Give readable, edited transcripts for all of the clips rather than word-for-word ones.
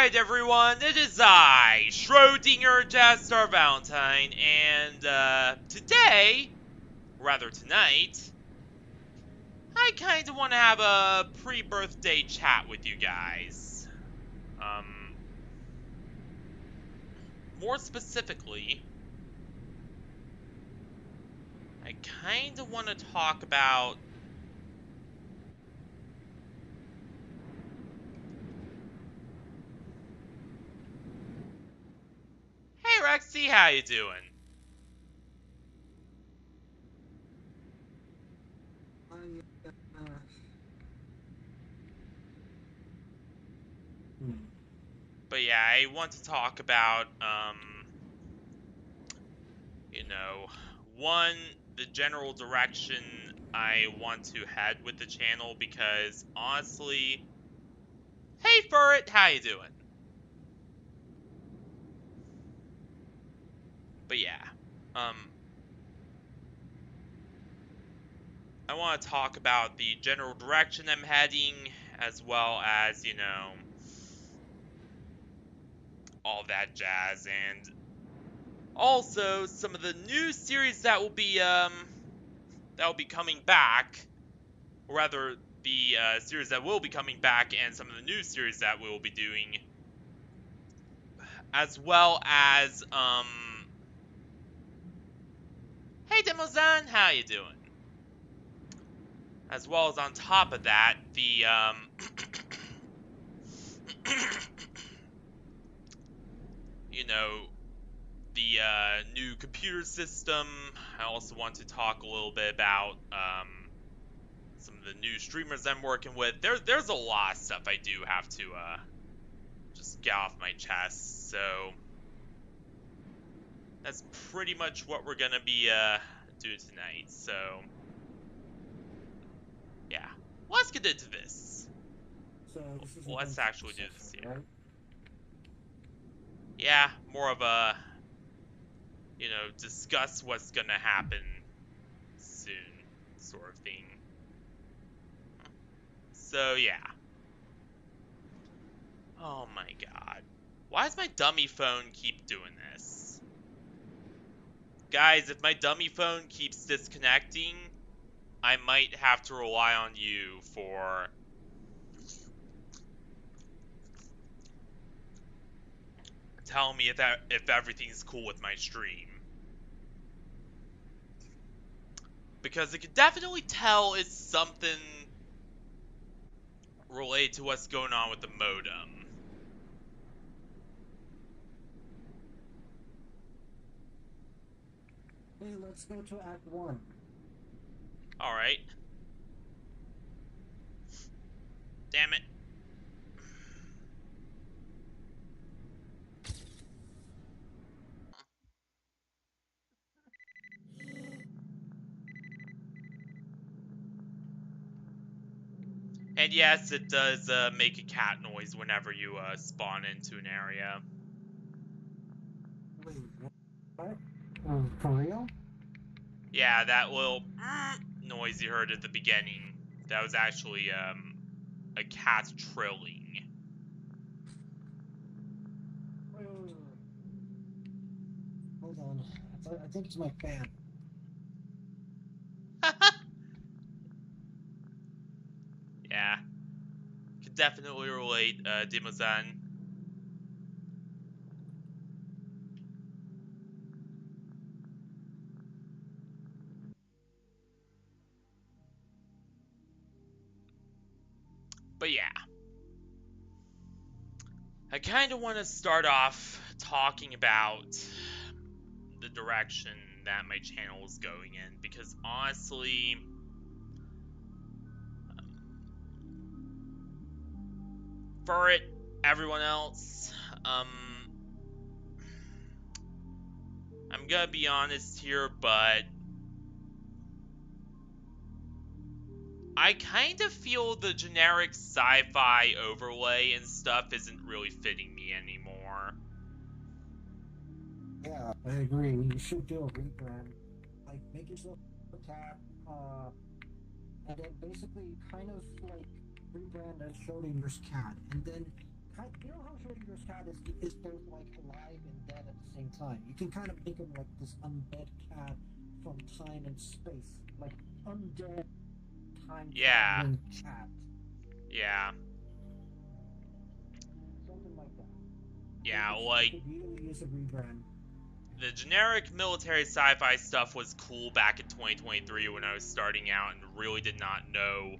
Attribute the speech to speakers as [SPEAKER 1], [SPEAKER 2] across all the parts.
[SPEAKER 1] Alright everyone, it is I, Schrodinger Jazzstar Valentine, and today, rather tonight, I kinda wanna have a pre-birthday chat with you guys. More specifically, I kinda wanna talk about Hey Rexy, how you doing? But yeah, I want to talk about, one, the general direction I want to head with the channel, because honestly, hey Furret, how you doing? But yeah, I want to talk about the general direction I'm heading, as well as, all that jazz, and also some of the new series that will be coming back, or rather, the series that will be coming back, and some of the new series that we will be doing, as well as, hey Demozan, how you doing? As well as on top of that, the, the new computer system. I also want to talk a little bit about some of the new streamers I'm working with. There's a lot of stuff I do have to just get off my chest. So that's pretty much what we're gonna be doing tonight. So yeah, let's get into this.
[SPEAKER 2] So this is
[SPEAKER 1] Let's actually do this here.
[SPEAKER 2] Right?
[SPEAKER 1] Yeah, more of a discuss what's gonna happen soon sort of thing. So yeah. Oh my god. Why does my dummy phone keep doing this? Guys, if my dummy phone keeps disconnecting, I might have to rely on you for telling me if everything's cool with my stream. Because it can definitely tell it's something related to what's going on with the modem.
[SPEAKER 2] Hey, let's go to Act 1.
[SPEAKER 1] Alright. Damn it. And yes, it does make a cat noise whenever you spawn into an area.
[SPEAKER 2] Wait, what? For real?
[SPEAKER 1] Yeah, that little noise you heard at the beginning, that was actually a cat trilling.
[SPEAKER 2] Hold on. I think it's my fan.
[SPEAKER 1] Yeah, could definitely relate, Dimozan. But yeah, I kind of want to start off talking about the direction that my channel is going in, because honestly, for it, everyone else, I'm gonna be honest here, but I kind of feel the generic sci-fi overlay and stuff isn't really fitting me anymore.
[SPEAKER 2] Yeah, I agree. You should do a rebrand. Like, make yourself a tab, and then basically kind of like rebrand as Schrodinger's cat. And then You know how Schrodinger's cat is both like alive and dead at the same time. You can kind of make him like this undead cat from time and space, like undead time
[SPEAKER 1] Yeah.
[SPEAKER 2] traveling cat,
[SPEAKER 1] Yeah.
[SPEAKER 2] something like that. I think
[SPEAKER 1] Yeah,
[SPEAKER 2] it
[SPEAKER 1] like,
[SPEAKER 2] could really use a rebrand.
[SPEAKER 1] the generic military sci-fi stuff was cool back in 2023 when I was starting out and really did not know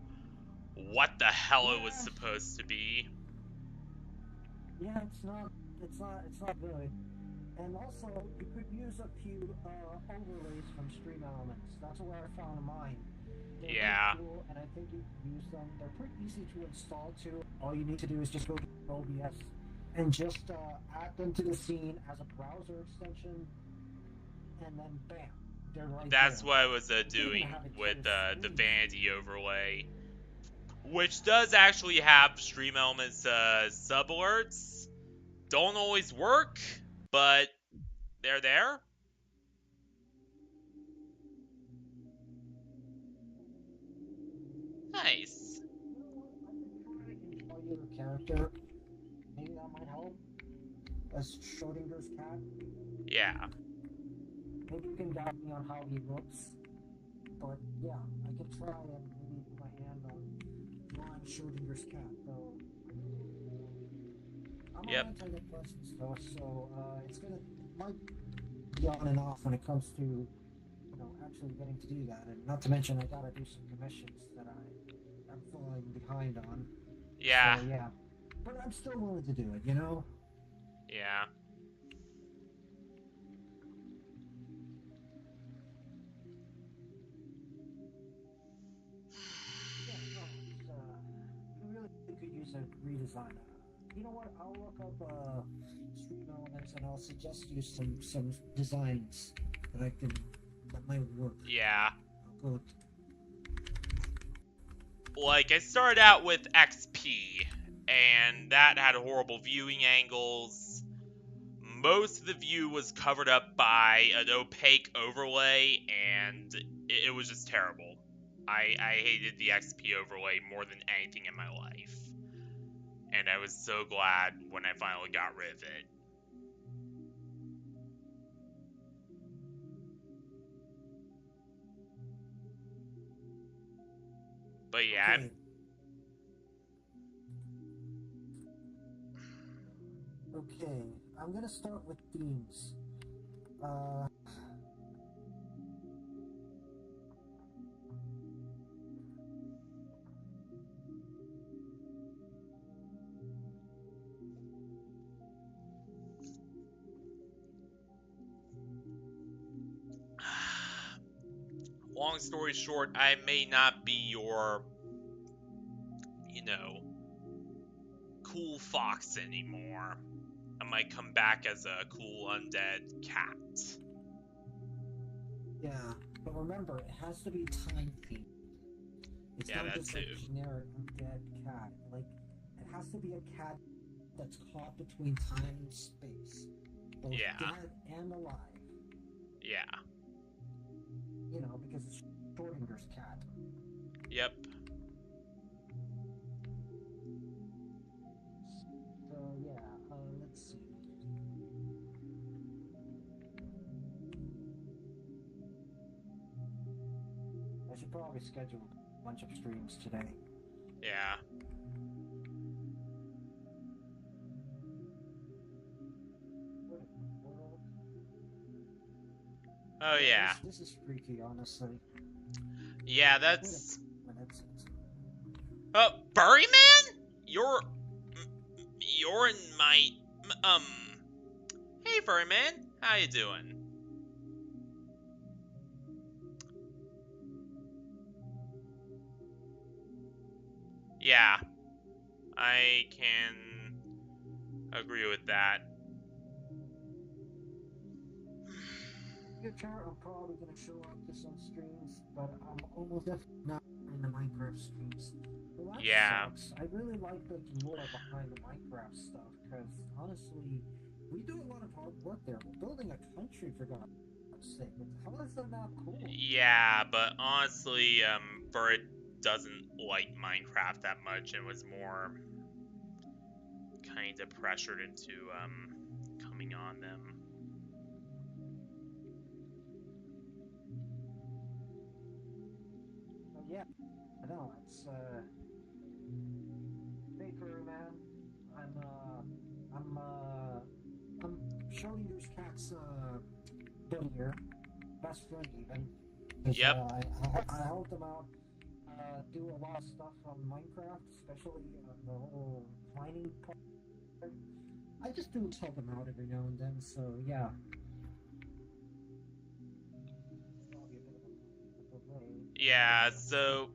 [SPEAKER 1] what the hell it was
[SPEAKER 2] Yeah,
[SPEAKER 1] supposed to be.
[SPEAKER 2] yeah, it's not good. And also, you could use a few overlays from Stream Elements. That's where I found mine. They're very
[SPEAKER 1] Yeah.
[SPEAKER 2] cool, and I think you can use them. They're pretty easy to install too. All you need to do is just go to OBS and just add them to the scene as a browser extension, and then bam, they're right
[SPEAKER 1] That's
[SPEAKER 2] there.
[SPEAKER 1] what I was
[SPEAKER 2] You can even
[SPEAKER 1] doing
[SPEAKER 2] have it
[SPEAKER 1] with
[SPEAKER 2] carry
[SPEAKER 1] the
[SPEAKER 2] screens.
[SPEAKER 1] vanity overlay, which does actually have Stream Elements sub alerts. Don't always work, but they're there. Nice.
[SPEAKER 2] You know what? I could try and draw you a character. Maybe that might help. As Schrodinger's cat.
[SPEAKER 1] Yeah.
[SPEAKER 2] Maybe you can guide me on how he looks. But yeah, I could try and maybe put my hand on drawing Schrodinger's cat, though. I'm
[SPEAKER 1] Yep.
[SPEAKER 2] on antidepressants though, so it's gonna might be on and off when it comes to actually getting to do that, and not to mention I gotta do some commissions that I'm falling behind on.
[SPEAKER 1] Yeah.
[SPEAKER 2] So yeah, but I'm still willing to do it. You know.
[SPEAKER 1] Yeah.
[SPEAKER 2] Yeah, no, you really could use a redesign. You know what? I'll look up Stream Elements and I'll suggest you some designs that might work.
[SPEAKER 1] Yeah.
[SPEAKER 2] I'll go.
[SPEAKER 1] Like, I started out with XP, and that had horrible viewing angles. Most of the view was covered up by an opaque overlay, and it was just terrible. I hated the XP overlay more than anything in my life. And I was so glad when I finally got rid of it. But yeah,
[SPEAKER 2] Okay. Okay. I'm gonna start with themes. Uh.
[SPEAKER 1] long story short, I may not be your, you know, cool fox anymore. I might come back as a cool undead cat.
[SPEAKER 2] Yeah. But remember, it has to be time themed. It's
[SPEAKER 1] Yeah,
[SPEAKER 2] not
[SPEAKER 1] that
[SPEAKER 2] just like
[SPEAKER 1] too.
[SPEAKER 2] generic undead cat. Like, it has to be a cat that's caught between time and space, both
[SPEAKER 1] Yeah.
[SPEAKER 2] dead and alive.
[SPEAKER 1] Yeah.
[SPEAKER 2] You know, because it's Schrodinger's cat.
[SPEAKER 1] Yep.
[SPEAKER 2] So yeah, let's see. I should probably schedule a bunch of streams today.
[SPEAKER 1] Yeah.
[SPEAKER 2] What a world.
[SPEAKER 1] Oh
[SPEAKER 2] Yeah,
[SPEAKER 1] yeah.
[SPEAKER 2] this is freaky, honestly.
[SPEAKER 1] Yeah,
[SPEAKER 2] Wait
[SPEAKER 1] that's.
[SPEAKER 2] a minute.
[SPEAKER 1] Oh, Burry Man? You're in my. Um. Hey, Furry Man. How you doing? Yeah, I can agree with that.
[SPEAKER 2] Future, I'm probably gonna show up to some streams, but I'm almost definitely not in the Minecraft streams. Well, that
[SPEAKER 1] Yeah.
[SPEAKER 2] sucks. I really like the lore behind the Minecraft stuff, because honestly, we do a lot of hard work there. We're building a country, for God's sake. How is that not cool?
[SPEAKER 1] Yeah, but honestly, Furry doesn't like Minecraft that much and was more kind of pressured into coming on them.
[SPEAKER 2] Yeah, I know it's Baker, man. I'm showing your cat's buddy here, best friend even, because
[SPEAKER 1] Yep.
[SPEAKER 2] I helped him out do a lot of stuff on Minecraft, especially the whole mining part. I just do help him out every now and then, so yeah.
[SPEAKER 1] Yeah, so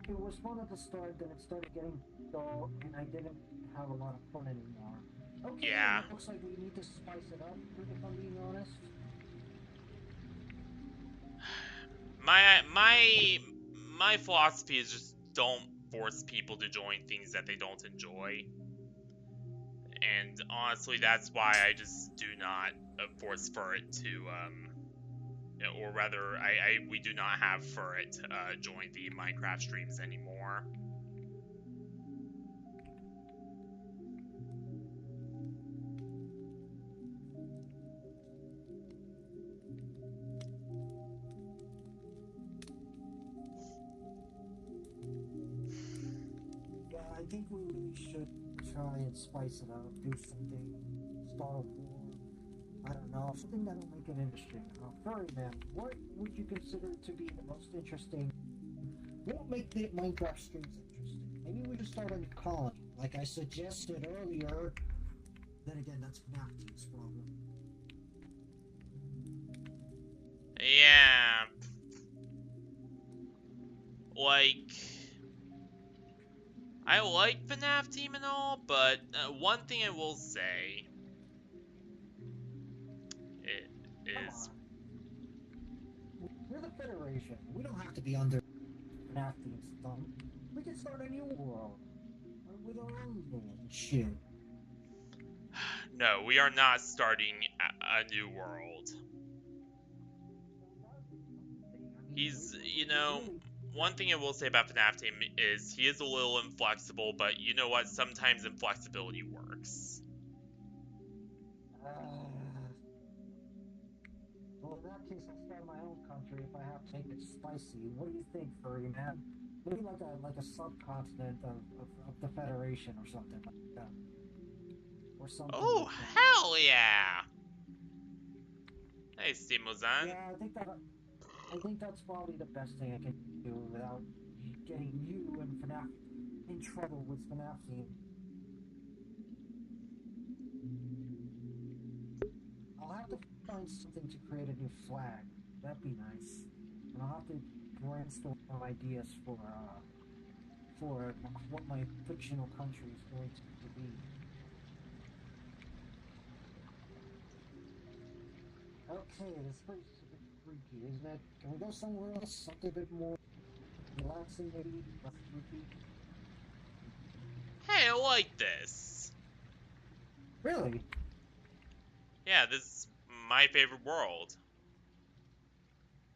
[SPEAKER 2] It was fun at the start, then it started getting dull, and I didn't have a lot of fun anymore. Okay,
[SPEAKER 1] yeah.
[SPEAKER 2] it looks like we need to spice it up, if I'm being honest.
[SPEAKER 1] My philosophy is just don't force people to join things that they don't enjoy. And honestly, that's why I just do not force Furret to or rather, we do not have Furret join the Minecraft streams anymore.
[SPEAKER 2] Yeah, I think we really should try and spice it up, do something, start a war. I don't know, something that'll make it interesting. Furry man, what would you consider to be the most interesting? What will make the Minecraft streams interesting? Maybe we should start a colony, like I suggested earlier. Then again, that's FNAF problem.
[SPEAKER 1] Yeah. Like, I like FNAF Team and all, but one thing I will say
[SPEAKER 2] Come
[SPEAKER 1] is,
[SPEAKER 2] on. We're the Federation. We don't have to be under FNAF team's thumb. We can start a new world. With our own game and shit.
[SPEAKER 1] no, we are not starting a new world. He's, one thing I will say about FNAF Team is he is a little inflexible, but you know what? Sometimes inflexibility works.
[SPEAKER 2] Well, in that case, I'll start my own country if I have to make it spicy. What do you think, furry man? Maybe like a subcontinent of the Federation or something like that, or something
[SPEAKER 1] Oh,
[SPEAKER 2] like that.
[SPEAKER 1] hell yeah! Hey, Steamozan.
[SPEAKER 2] Yeah, I think that's probably the best thing I can do without getting you and FNAF in trouble with FNAF team. I'll have to find something to create a new flag. That'd be nice. And I'll have to brainstorm some ideas for what my fictional country is going to be. Okay, this place is a bit freaky, isn't it? Can we go somewhere else? Something a bit more relaxing, maybe? Less freaky?
[SPEAKER 1] Hey, I like this.
[SPEAKER 2] Really?
[SPEAKER 1] Yeah, this is my favorite world.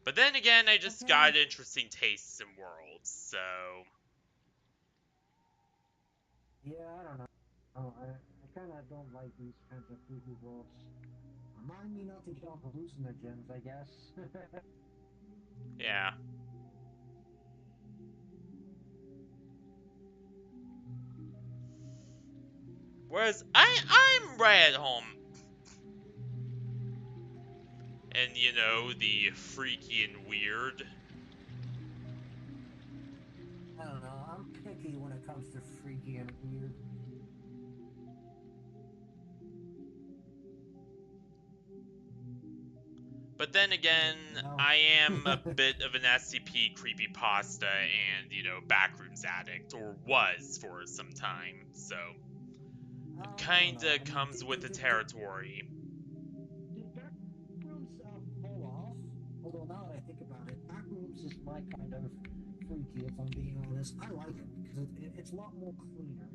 [SPEAKER 1] But then again, I just
[SPEAKER 2] Okay.
[SPEAKER 1] got interesting tastes in worlds, so...
[SPEAKER 2] Yeah, I don't know. Oh, I kind of don't like these kinds of freaky worlds. Remind me not to get on hallucinogens, I guess.
[SPEAKER 1] Yeah. Whereas, I'm right at home. And, the freaky and weird.
[SPEAKER 2] I don't know. I'm picky when it comes to freaky and weird.
[SPEAKER 1] But then again,
[SPEAKER 2] You know?
[SPEAKER 1] I am a bit of an SCP creepypasta and, Backrooms addict, or was for some time, so it
[SPEAKER 2] I don't know.
[SPEAKER 1] kinda
[SPEAKER 2] I mean,
[SPEAKER 1] comes with the territory.
[SPEAKER 2] did Backrooms fall off? Although now that I think about it, Backrooms is my kind of freaky, if I'm being honest. I like it because it's a lot more cleaner,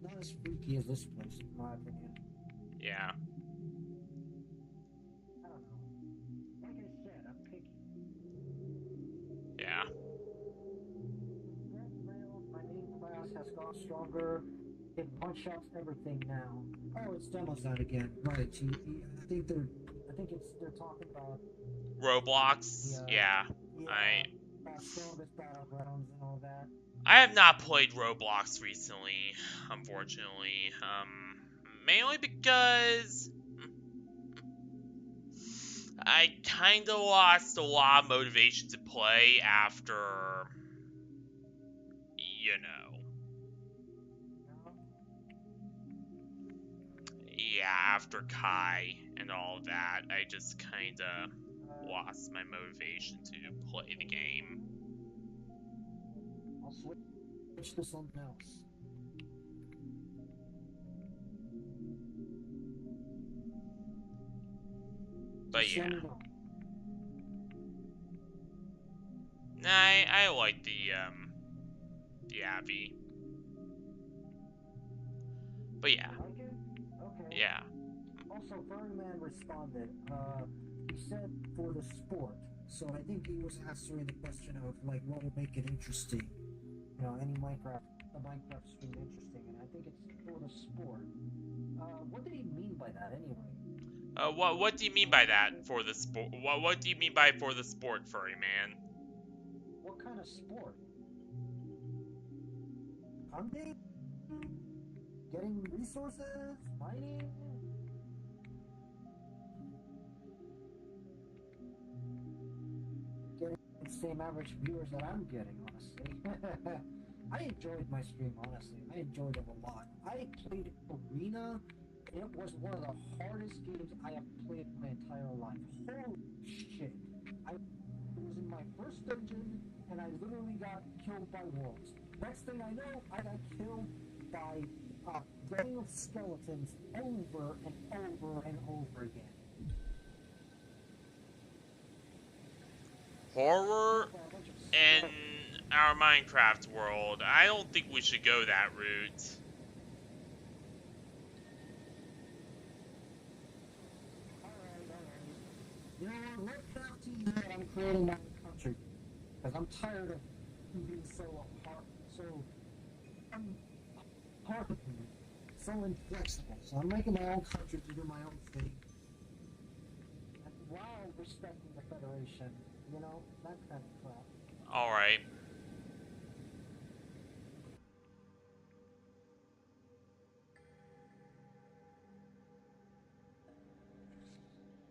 [SPEAKER 2] not as freaky as this place, in my opinion.
[SPEAKER 1] Yeah.
[SPEAKER 2] I don't know. Like I said, I'm picky.
[SPEAKER 1] Yeah.
[SPEAKER 2] Red Rail, my main class has stronger. It one-shots everything now. Oh, it's demos out again. Right. I think they're talking about the
[SPEAKER 1] Roblox, yeah. I
[SPEAKER 2] strongest battlegrounds and all that.
[SPEAKER 1] I have not played Roblox recently, unfortunately. Mainly because I kind of lost a lot of motivation to play after, you know, yeah, after Kai and all of that. I just kind of lost my motivation to play the game.
[SPEAKER 2] I'll switch to something else.
[SPEAKER 1] But
[SPEAKER 2] Just
[SPEAKER 1] yeah.
[SPEAKER 2] let me know.
[SPEAKER 1] I like the Abby. But yeah.
[SPEAKER 2] You like it? Okay.
[SPEAKER 1] Yeah.
[SPEAKER 2] Also, Birdman responded. He said for the sport. So I think he was answering the question of like what would make it interesting. You know, any Minecraft stream interesting, and I think it's for the sport. What did he mean by that anyway?
[SPEAKER 1] What do you mean by that for the sport? What do you mean by for the sport, furry man?
[SPEAKER 2] What kind of sport? Hunting? Getting resources? Mining? Getting the same average viewers that I'm getting, honestly. I enjoyed my stream, honestly. I enjoyed it a lot. I played Arena. It was one of the hardest games I have played my entire life. Holy shit. I was in my first dungeon, and I literally got killed by wolves. Next thing I know, I got killed by a gang of skeletons over and over and over again.
[SPEAKER 1] Horror in our Minecraft world. I don't think we should go that route.
[SPEAKER 2] You know what? Let crafting that I'm creating my own country. Because I'm tired of being so hard, so inflexible. So I'm making my own country to do my own thing. And while respecting the Federation, you know, that kind of crap.
[SPEAKER 1] Alright.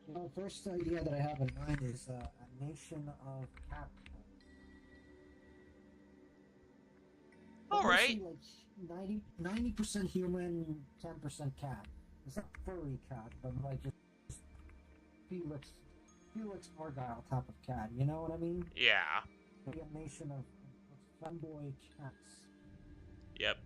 [SPEAKER 2] You know, the first idea that I have in mind is a nation of cat.
[SPEAKER 1] Alright.
[SPEAKER 2] Like 90% human, 10% cat. It's not furry cat, but like just Felix Argyle type of cat. You know what I mean?
[SPEAKER 1] Yeah.
[SPEAKER 2] Maybe a nation of femboy cats.
[SPEAKER 1] Yep.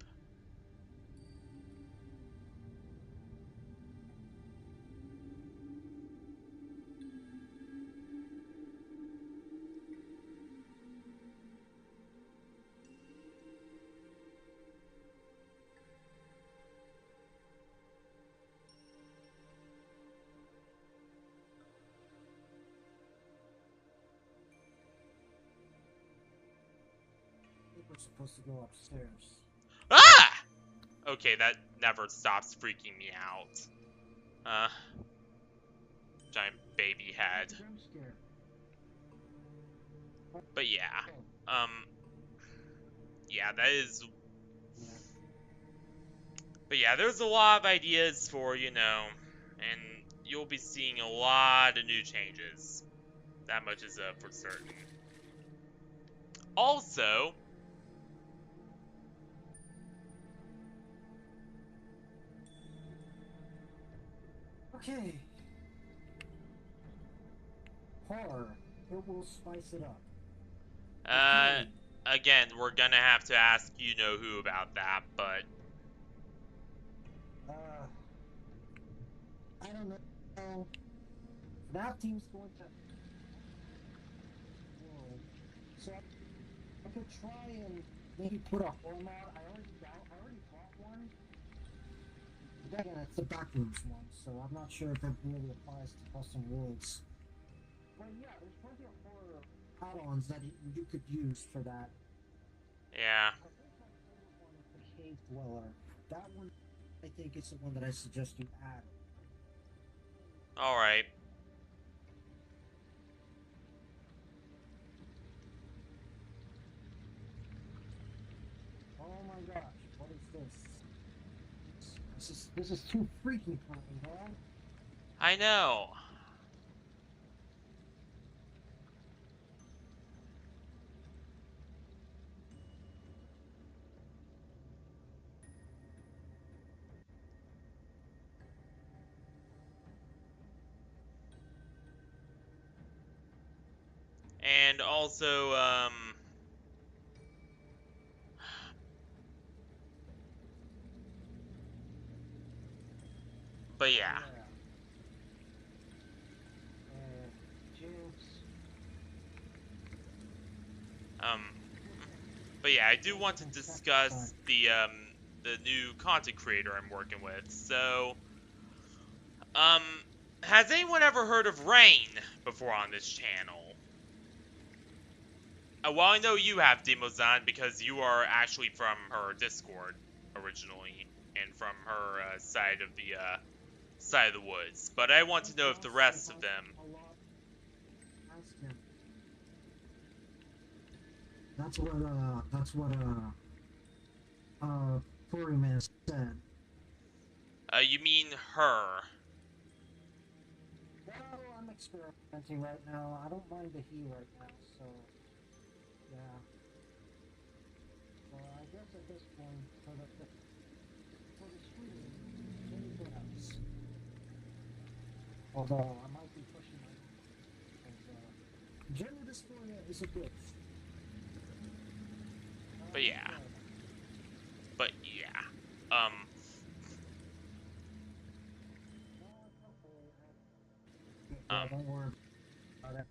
[SPEAKER 2] We're supposed to go upstairs.
[SPEAKER 1] Ah! Okay, that never stops freaking me out. Giant baby head. But yeah. Yeah, that is... But yeah, there's a lot of ideas for, you know, and you'll be seeing a lot of new changes. That much is for certain. Also...
[SPEAKER 2] Okay. Horror. It will spice it up. Okay.
[SPEAKER 1] Again, we're gonna have to ask you-know-who about that, but...
[SPEAKER 2] I don't know. That team's going to... So I could try and maybe put a horror mod. I already bought one. But again, it's the backrooms one, so I'm not sure if it really applies to custom worlds. But yeah, there's plenty of horror add-ons that you could use for that.
[SPEAKER 1] Yeah.
[SPEAKER 2] Cave Dweller. That one, I think, is the one that I suggest you add.
[SPEAKER 1] All right.
[SPEAKER 2] Oh my gosh, what is this? This is too freaky for me, man.
[SPEAKER 1] I know. And also, but
[SPEAKER 2] Oh
[SPEAKER 1] yeah.
[SPEAKER 2] yeah. Jinx.
[SPEAKER 1] Um, but yeah, I do want to
[SPEAKER 2] Insecticide.
[SPEAKER 1] discuss the new content creator I'm working with. So, um, has anyone ever heard of Rain before on this channel? Well, I know you have, Demozan, because you are actually from her Discord originally, and from her side of the woods. But I want to know if the
[SPEAKER 2] Yes,
[SPEAKER 1] rest
[SPEAKER 2] if
[SPEAKER 1] of
[SPEAKER 2] I
[SPEAKER 1] them.
[SPEAKER 2] a lot, ask him. That's what Furry Man said.
[SPEAKER 1] You mean her?
[SPEAKER 2] Well, I'm experimenting right now. I don't mind the he right now, so yeah. So I guess at this point, for the stream, anything else. Although I might be pushing my because gender dysphoria is a bitch.
[SPEAKER 1] But yeah,
[SPEAKER 2] Okay.
[SPEAKER 1] but yeah. Um,
[SPEAKER 2] Yeah,
[SPEAKER 1] um.
[SPEAKER 2] don't worry about it.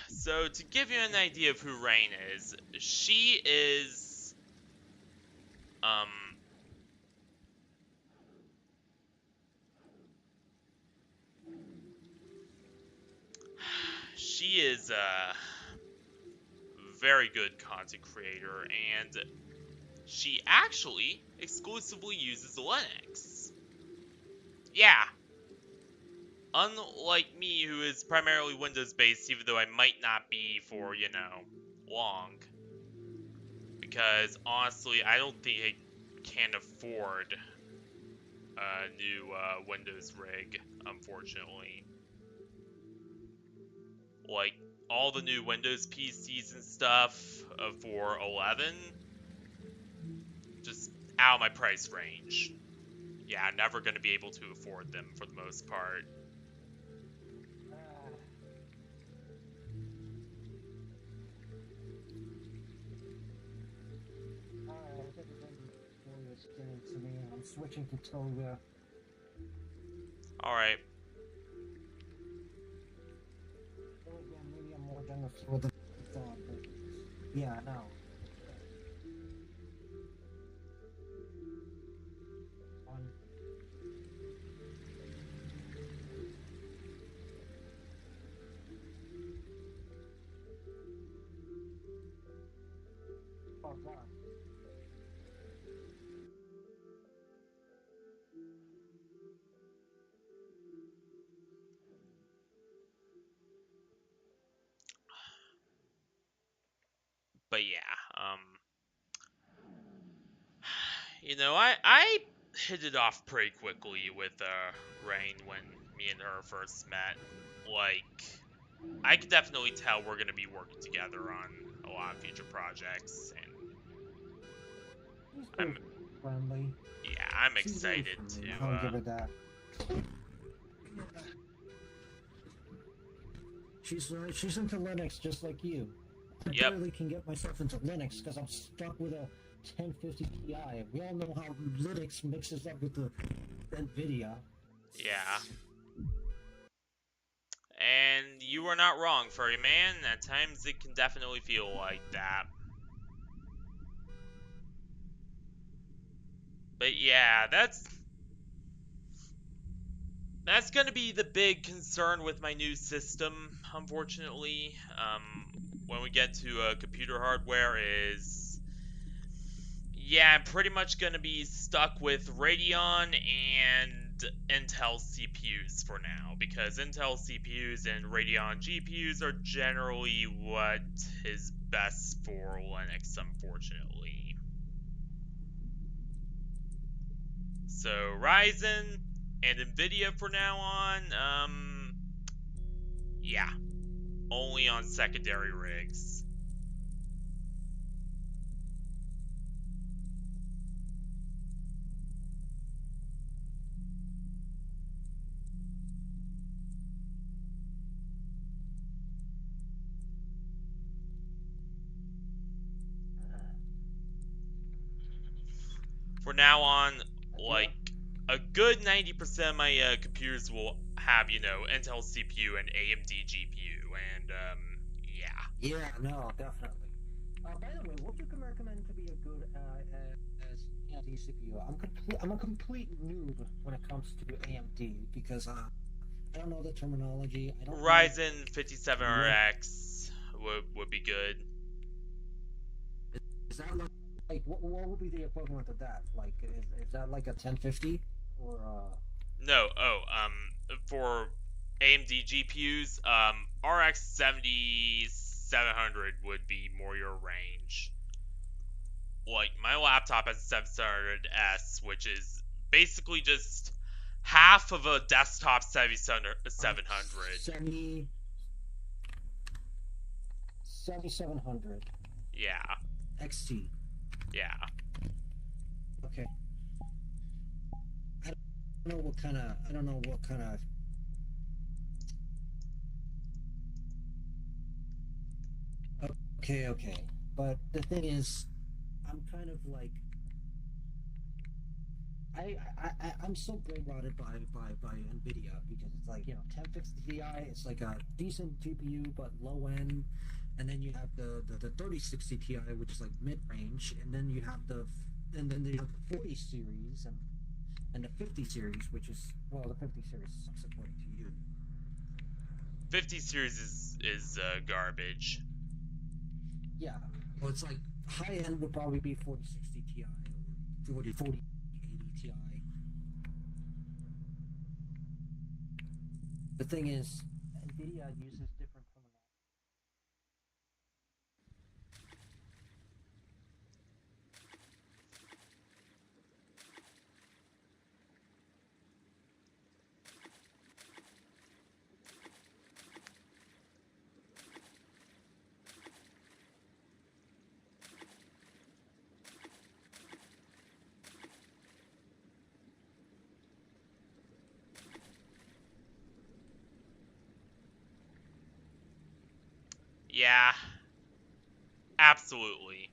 [SPEAKER 1] So to give you an idea of who Rain is, she is, um, she is a very good content creator, and she actually exclusively uses Linux. Yeah, unlike me, who is primarily Windows based, even though I might not be for, long. Because honestly, I don't think I can afford a new Windows rig, unfortunately. Like, all the new Windows PCs and stuff for 11, just out of my price range. Yeah, I'm never going to be able to afford them for the most part.
[SPEAKER 2] Ah, alright, I think the gender dysphoria is getting to me. I'm switching to Toga.
[SPEAKER 1] Alright,
[SPEAKER 2] Then again, maybe I'm more gender fluid than I thought, but yeah, no. On oh god.
[SPEAKER 1] but yeah, I hit it off pretty quickly with Rain when me and her first met. Like, I could definitely tell we're gonna be working together on a lot of future projects, and
[SPEAKER 2] She's very
[SPEAKER 1] I'm
[SPEAKER 2] friendly.
[SPEAKER 1] yeah, I'm
[SPEAKER 2] She's very
[SPEAKER 1] excited
[SPEAKER 2] friendly.
[SPEAKER 1] to
[SPEAKER 2] I'll give her that. She's into Linux just like you. I
[SPEAKER 1] yep,
[SPEAKER 2] barely can get myself into Linux because I'm stuck with a 1050 Ti. We all know how Linux mixes up with the NVIDIA.
[SPEAKER 1] yeah. And you are not wrong, furry man. At times it can definitely feel like that. But yeah, that's gonna be the big concern with my new system, unfortunately. When we get to computer hardware is Yeah, I'm pretty much gonna be stuck with Radeon and Intel CPUs for now, because Intel CPUs and Radeon GPUs are generally what is best for Linux, unfortunately. So Ryzen and Nvidia for now on, yeah, only on secondary rigs. For now on,
[SPEAKER 2] Yeah.
[SPEAKER 1] like a good 90% of my computers will have, Intel CPU and AMD GPU, and yeah.
[SPEAKER 2] Yeah, no, definitely. By the way, what you can recommend to be a good as AMD CPU? I'm a complete noob when it comes to AMD because I don't know the terminology. I don't know
[SPEAKER 1] Ryzen
[SPEAKER 2] what
[SPEAKER 1] 5700X would be good.
[SPEAKER 2] is that like what would be the equivalent of that? Like is that like a 1050 or
[SPEAKER 1] No, for AMD GPUs, RX 7700 would be more your range. Like my laptop has a 7700S, which is basically just half of a desktop 7700.
[SPEAKER 2] 7700
[SPEAKER 1] Yeah,
[SPEAKER 2] XT?
[SPEAKER 1] yeah.
[SPEAKER 2] Okay. I don't know what kind of I don't know what kind of okay. But the thing is, I'm kind of like I'm so brain rotted by Nvidia because it's like 1050 Ti. It's like a decent GPU but low end, and then you have the 3060 Ti, which is like mid range, and then you have the 40 series and the 50 series, which is well the 50 series sucks according to you.
[SPEAKER 1] 50 series is garbage.
[SPEAKER 2] Yeah, well it's like high end would probably be 4060 Ti or 4080 Ti. The thing is, NVIDIA uses different terminology.
[SPEAKER 1] Yeah, absolutely.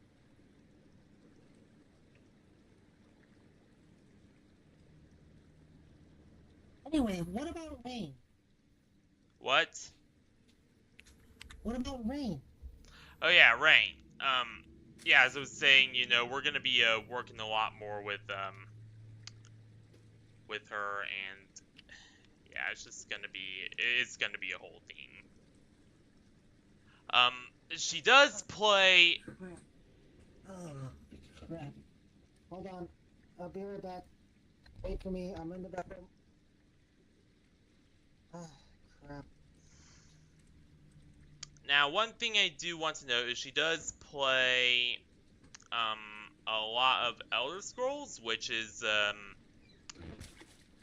[SPEAKER 2] Anyway, what about rain?
[SPEAKER 1] What?
[SPEAKER 2] What about rain?
[SPEAKER 1] Oh yeah, Rain. Yeah, as I was saying, we're gonna be working a lot more with her, and yeah, it's gonna be a whole thing. Um, she does play.
[SPEAKER 2] Crap. Oh, crap. Hold on. I'll be right back. Wait for me. I'm in the bathroom. Ah, crap.
[SPEAKER 1] Now, one thing I do want to note is she does play a lot of Elder Scrolls, which is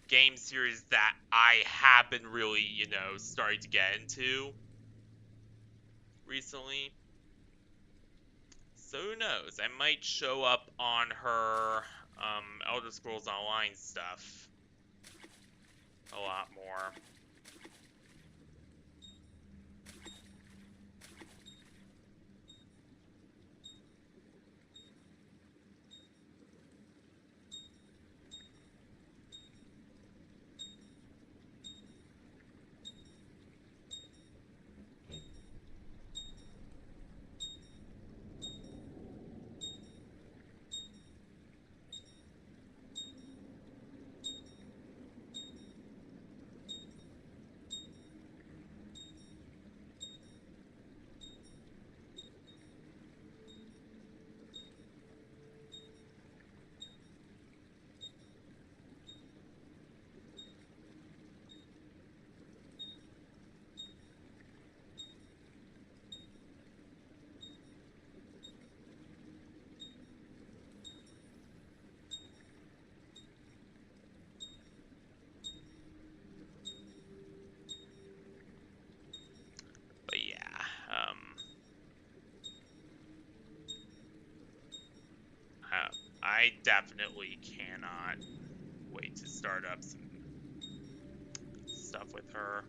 [SPEAKER 1] game series that I have been really, starting to get into recently. So who knows? I might show up on her Elder Scrolls Online stuff a lot more. I definitely cannot wait to start up some stuff with her.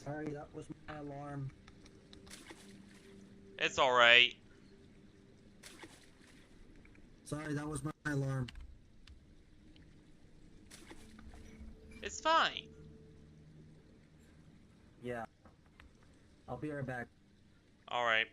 [SPEAKER 2] Sorry, that was my alarm.
[SPEAKER 1] It's alright.
[SPEAKER 2] Sorry, that was my alarm.
[SPEAKER 1] It's fine.
[SPEAKER 2] Yeah. I'll be right back.
[SPEAKER 1] Alright.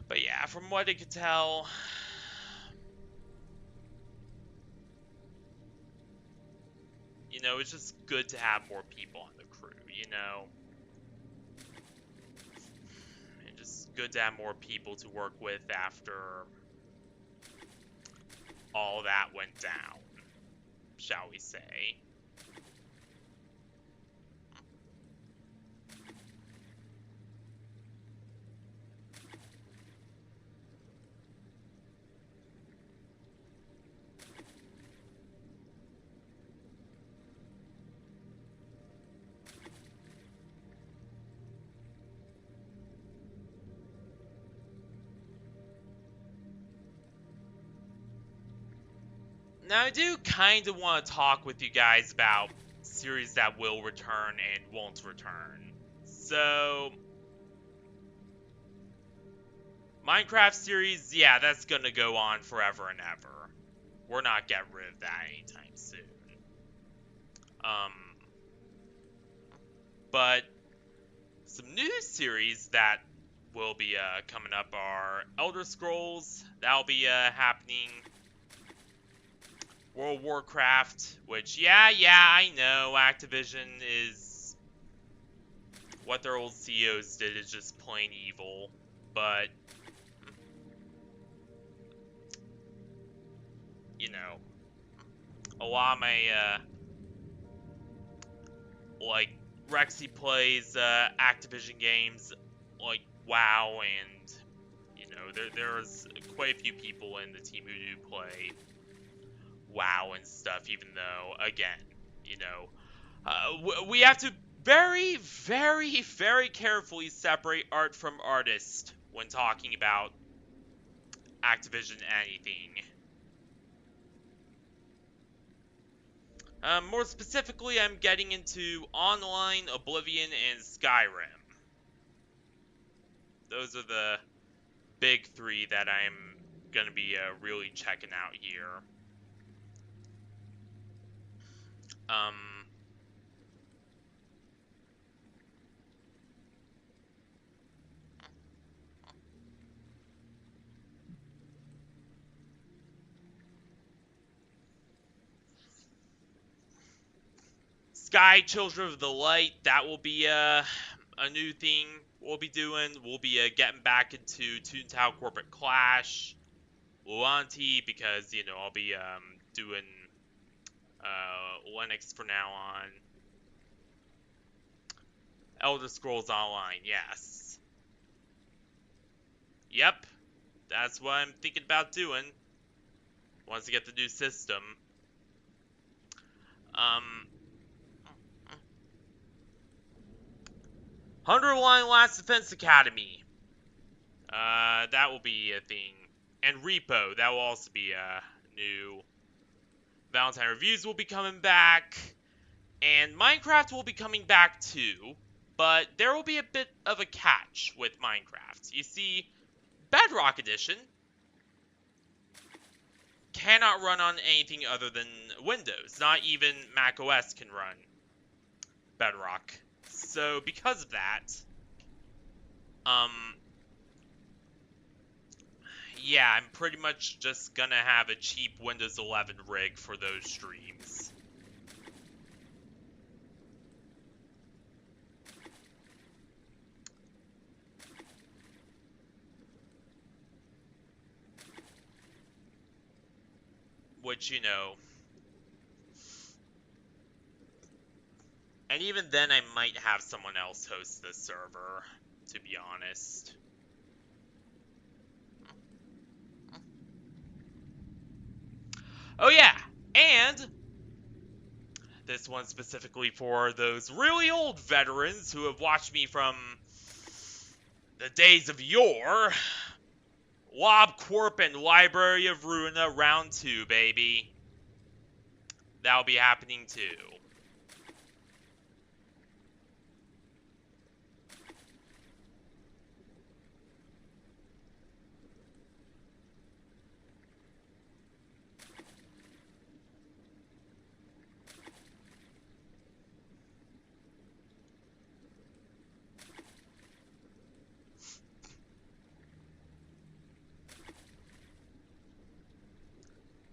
[SPEAKER 1] But yeah, from what I could tell, you know, it's just good to have more people on the crew, you know? And just good to have more people to work with after all that went down, shall we say. Now, I do kind of want to talk with you guys about series that will return and won't return. So, Minecraft series, yeah, that's gonna go on forever and ever. We're not getting rid of that anytime soon. Um, but some new series that will be coming up are Elder Scrolls. That'll be happening. World of Warcraft, which, yeah, I know Activision is what their old CEOs did is just plain evil, but you know, a lot of my like Rexy plays Activision games like WoW, and you know there's quite a few people in the team who do play WoW and stuff. Even though, again, you know, we have to very, very, very carefully separate art from artist when talking about Activision anything. More specifically, I'm getting into Online, Oblivion, and Skyrim. Those are the big three that I'm gonna be really checking out here. Um, Sky Children of the Light, that will be a new thing we'll be doing. We'll be getting back into Toontown Corporate Clash, Luanti, because, you know, I'll be doing Linux from now on. Elder Scrolls Online, yes. Yep, that's what I'm thinking about doing once I get the new system. Um, 101 Last Defense Academy. That will be a thing. And Repo, that will also be a new. Valentine Reviews will be coming back. And Minecraft will be coming back too. But there will be a bit of a catch with Minecraft. You see, Bedrock Edition cannot run on anything other than Windows. Not even macOS can run Bedrock. So because of that, yeah, I'm pretty much just gonna have a cheap Windows 11 rig for those streams. Which which, you know, and even then I might have someone else host the server, to be honest. Oh yeah, and this one specifically for those really old veterans who have watched me from the days of yore. Lob Corp and Library of Ruina Round 2, baby. That'll be happening too.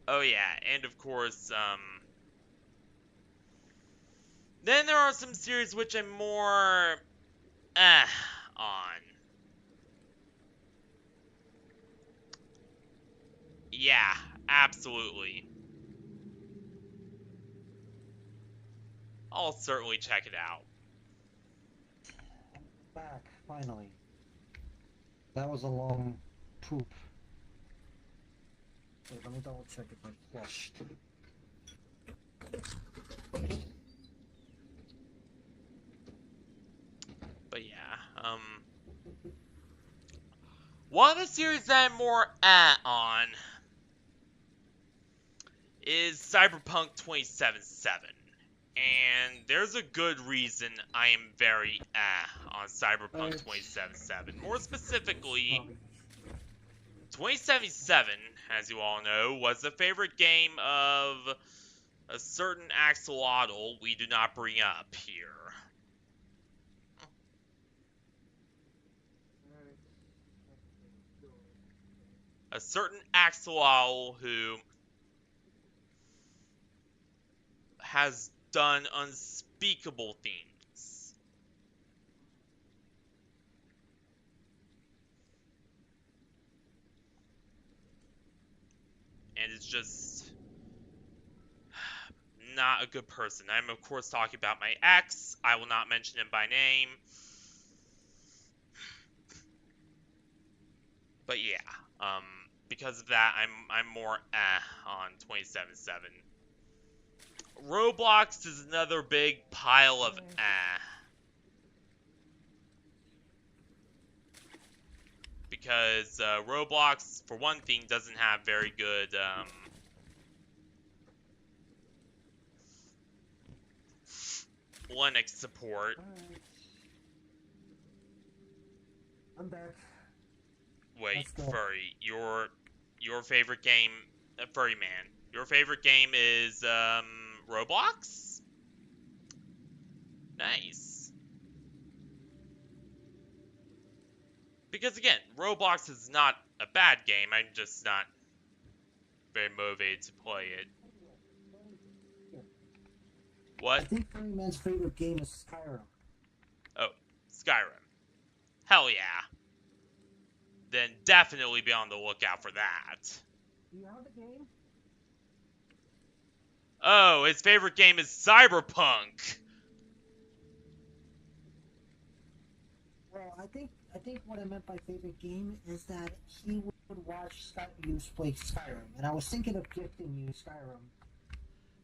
[SPEAKER 1] Oh yeah, and of course, then there are some series which I'm more on. Yeah, absolutely. I'll certainly check it out.
[SPEAKER 2] Back, finally. That was a long poop. Wait, let me double check if I flushed.
[SPEAKER 1] But yeah, one of the series that I'm more on is Cyberpunk 2077. And there's a good reason I am very on Cyberpunk 2077. More specifically, 2077, as you all know, was the favorite game of a certain axolotl we do not bring up here. A certain axolotl who has done unspeakable things. And it's just not a good person. I'm, of course, talking about my ex. I will not mention him by name. But yeah, because of that, I'm more on 2077. Roblox is another big pile of because Roblox, for one thing, doesn't have very good Linux support.
[SPEAKER 2] Alright. I'm back.
[SPEAKER 1] Wait, Furry, your favorite game, Furry Man, your favorite game is Roblox? Nice. Because again, Roblox is not a bad game. I'm just not very motivated to play it. What?
[SPEAKER 2] I think Furry Man's favorite game is Skyrim.
[SPEAKER 1] Oh, Skyrim. Hell yeah. Then definitely be on the lookout for that.
[SPEAKER 2] Do you have the game?
[SPEAKER 1] Oh, his favorite game is Cyberpunk.
[SPEAKER 2] Well, I think what I meant by favorite game is that he would watch you play Skyrim, and I was thinking of gifting you Skyrim.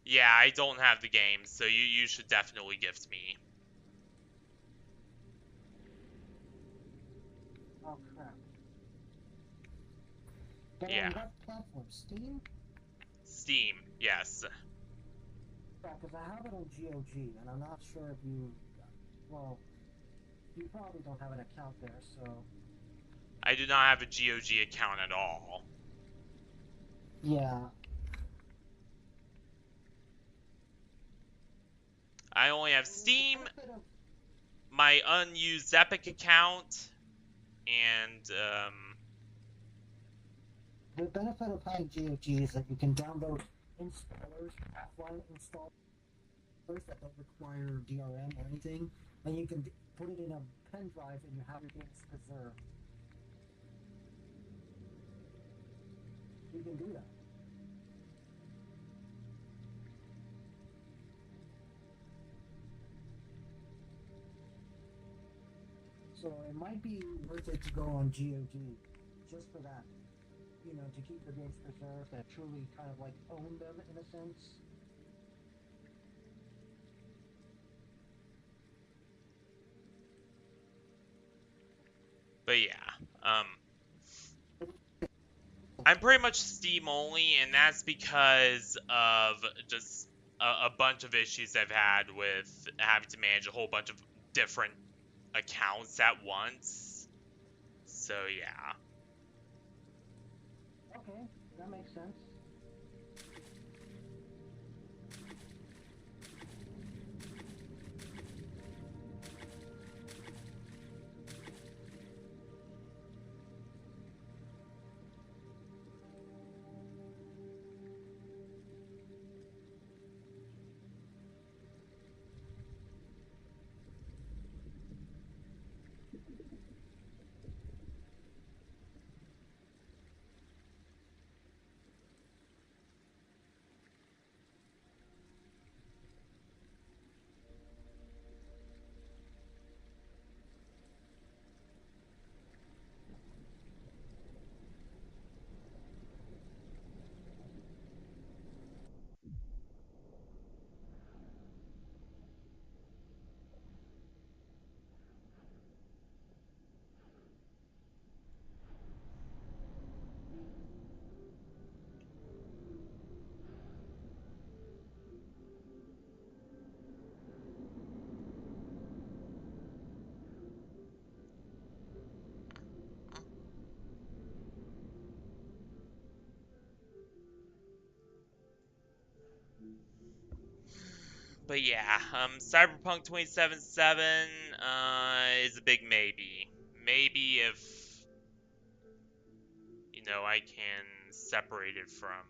[SPEAKER 1] Yeah, I don't have the game, so you should definitely gift me.
[SPEAKER 2] Oh crap! But
[SPEAKER 1] yeah.
[SPEAKER 2] on what platform? Steam?
[SPEAKER 1] Steam, yes.
[SPEAKER 2] Yeah, because I have it on GOG, and I'm not sure if you. Well, you probably don't have an account there, so.
[SPEAKER 1] I do not have a GOG account at all.
[SPEAKER 2] Yeah.
[SPEAKER 1] I only have Steam, my unused Epic account, and
[SPEAKER 2] the benefit of having GOG is that you can download installers, offline installers that don't require DRM or anything, and you can put it in a pen drive and you have your games preserved. You can do that. So it might be worth it to go on GOG just for that. You know, to keep the games preserved and truly kind of like own them in a sense.
[SPEAKER 1] But yeah, I'm pretty much Steam only, and that's because of just a bunch of issues I've had with having to manage a whole bunch of different accounts at once. So yeah.
[SPEAKER 2] Okay, that makes sense.
[SPEAKER 1] But yeah, Cyberpunk 2077 is a big maybe. Maybe if I can separate it from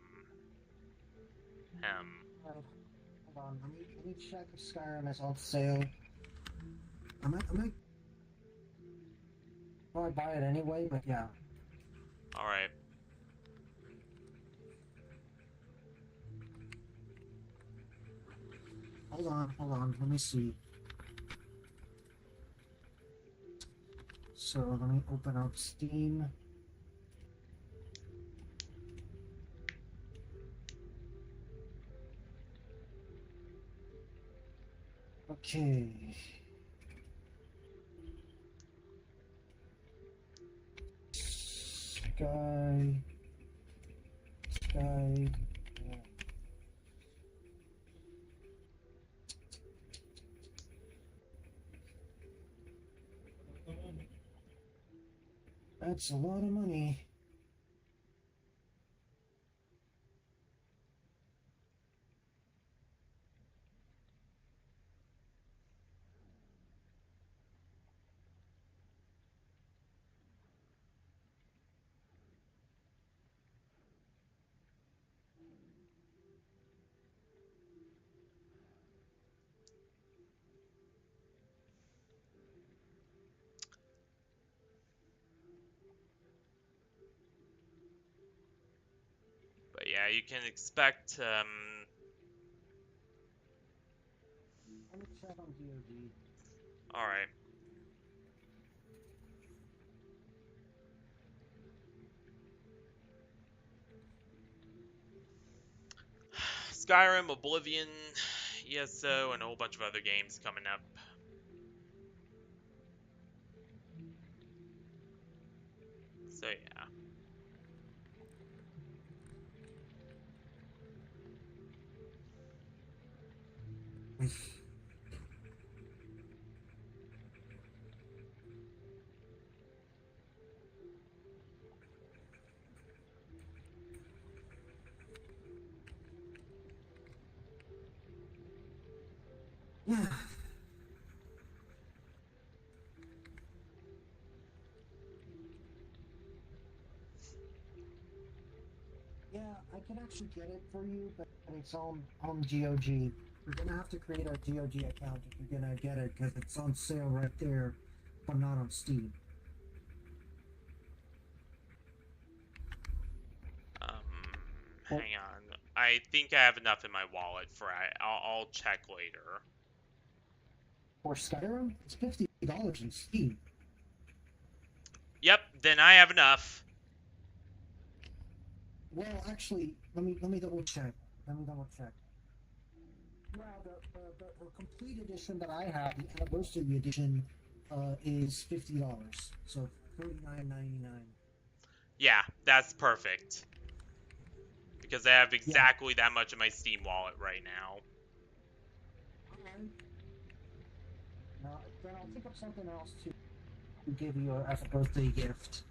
[SPEAKER 1] him.
[SPEAKER 2] Alright, hold on. Let me check if Skyrim is on sale. I might probably buy it anyway, but yeah.
[SPEAKER 1] All right.
[SPEAKER 2] Hold on. Let me see. So let me open up Steam. Okay. Sky. Sky. Yeah. That's a lot of money.
[SPEAKER 1] But yeah, you can expect
[SPEAKER 2] Let me check on GOG.
[SPEAKER 1] all right. Skyrim, Oblivion, ESO, and a whole bunch of other games coming up. So yeah.
[SPEAKER 2] Yeah. Yeah, I can actually get it for you, but it's on GOG. You're gonna have to create a GOG account if you're gonna get it, because it's on sale right there, but not on Steam. Well,
[SPEAKER 1] Hang on. I think I have enough in my wallet for I'll check later.
[SPEAKER 2] for Skyrim, it's $50 in Steam.
[SPEAKER 1] Yep, then I have enough.
[SPEAKER 2] Well, actually, let me double check. Let me double check. Well, the complete edition that I have, the anniversary edition, is $50. So $49.99.
[SPEAKER 1] Yeah, that's perfect. Because I have
[SPEAKER 2] Yeah.
[SPEAKER 1] exactly that much in my Steam wallet right now.
[SPEAKER 2] Alright. Now then I'll think of something else to give you as a birthday gift.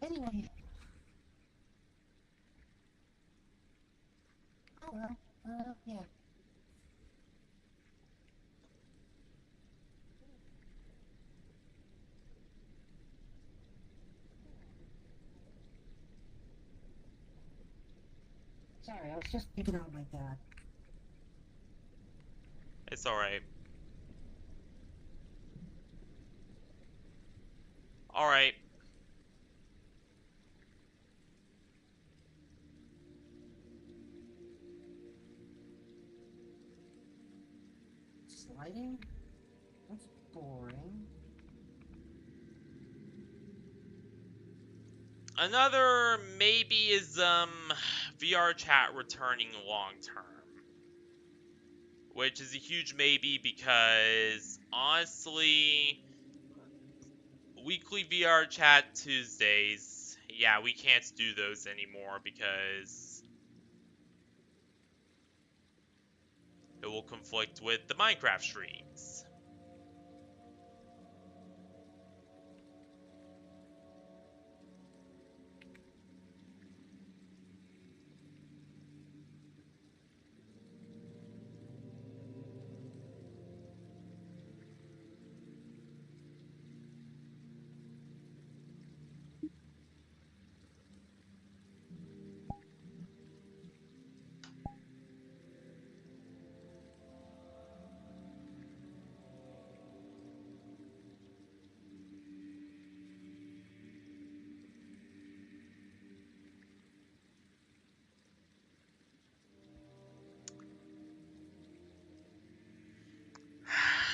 [SPEAKER 2] Anyway, oh well, yeah. Sorry, I was just thinking out my dad.
[SPEAKER 1] It's alright. Alright.
[SPEAKER 2] Sliding? That's boring.
[SPEAKER 1] Another maybe is VRChat returning long term. Which is a huge maybe because honestly, weekly VRChat Tuesdays, yeah, we can't do those anymore because it will conflict with the Minecraft streams.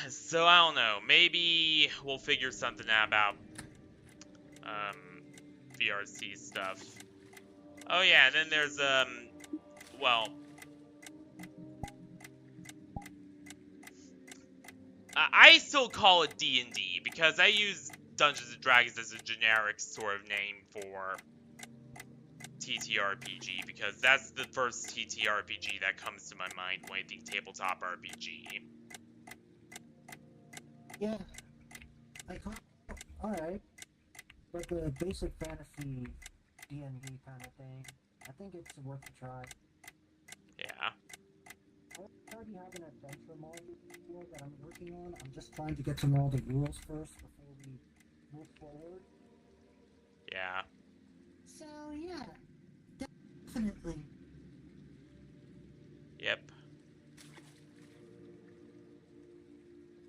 [SPEAKER 1] So I don't know. Maybe we'll figure something out about um VRC stuff. Oh yeah, and then there's well, I still call it D&D because I use Dungeons and Dragons as a generic sort of name for TTRPG because that's the first TTRPG that comes to my mind when I think tabletop RPG.
[SPEAKER 2] Yeah, I call. Alright, but the basic fantasy D&D kind of thing, I think it's worth a try.
[SPEAKER 1] Yeah.
[SPEAKER 2] I already have an adventure module that I'm working on. I'm just trying to get to know all the rules first before we move forward.
[SPEAKER 1] Yeah.
[SPEAKER 2] So yeah, definitely.
[SPEAKER 1] Yep.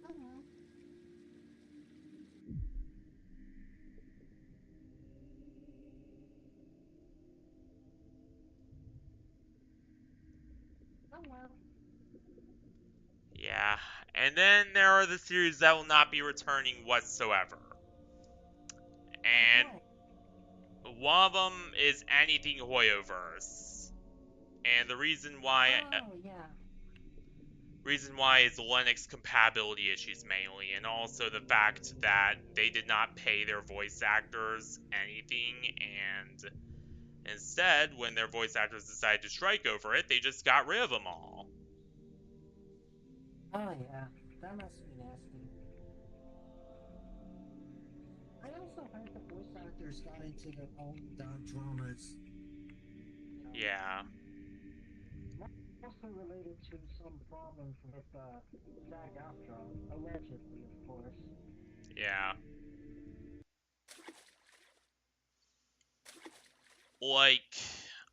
[SPEAKER 2] Oh well. Oh well.
[SPEAKER 1] Yeah. And then there are the series that will not be returning whatsoever.
[SPEAKER 2] Like
[SPEAKER 1] And
[SPEAKER 2] what?
[SPEAKER 1] one of them is anything Hoyoverse. And the
[SPEAKER 2] Oh yeah.
[SPEAKER 1] reason why is Linux compatibility issues mainly, and also the fact that they did not pay their voice actors anything, and instead, when their voice actors decided to strike over it, they just got rid of them all.
[SPEAKER 2] Oh yeah. That must be nasty. I also heard the voice actors got into their own dramas. You know,
[SPEAKER 1] Yeah,
[SPEAKER 2] also related to some problems with SAG-AFTRA, allegedly, of course.
[SPEAKER 1] yeah. Like,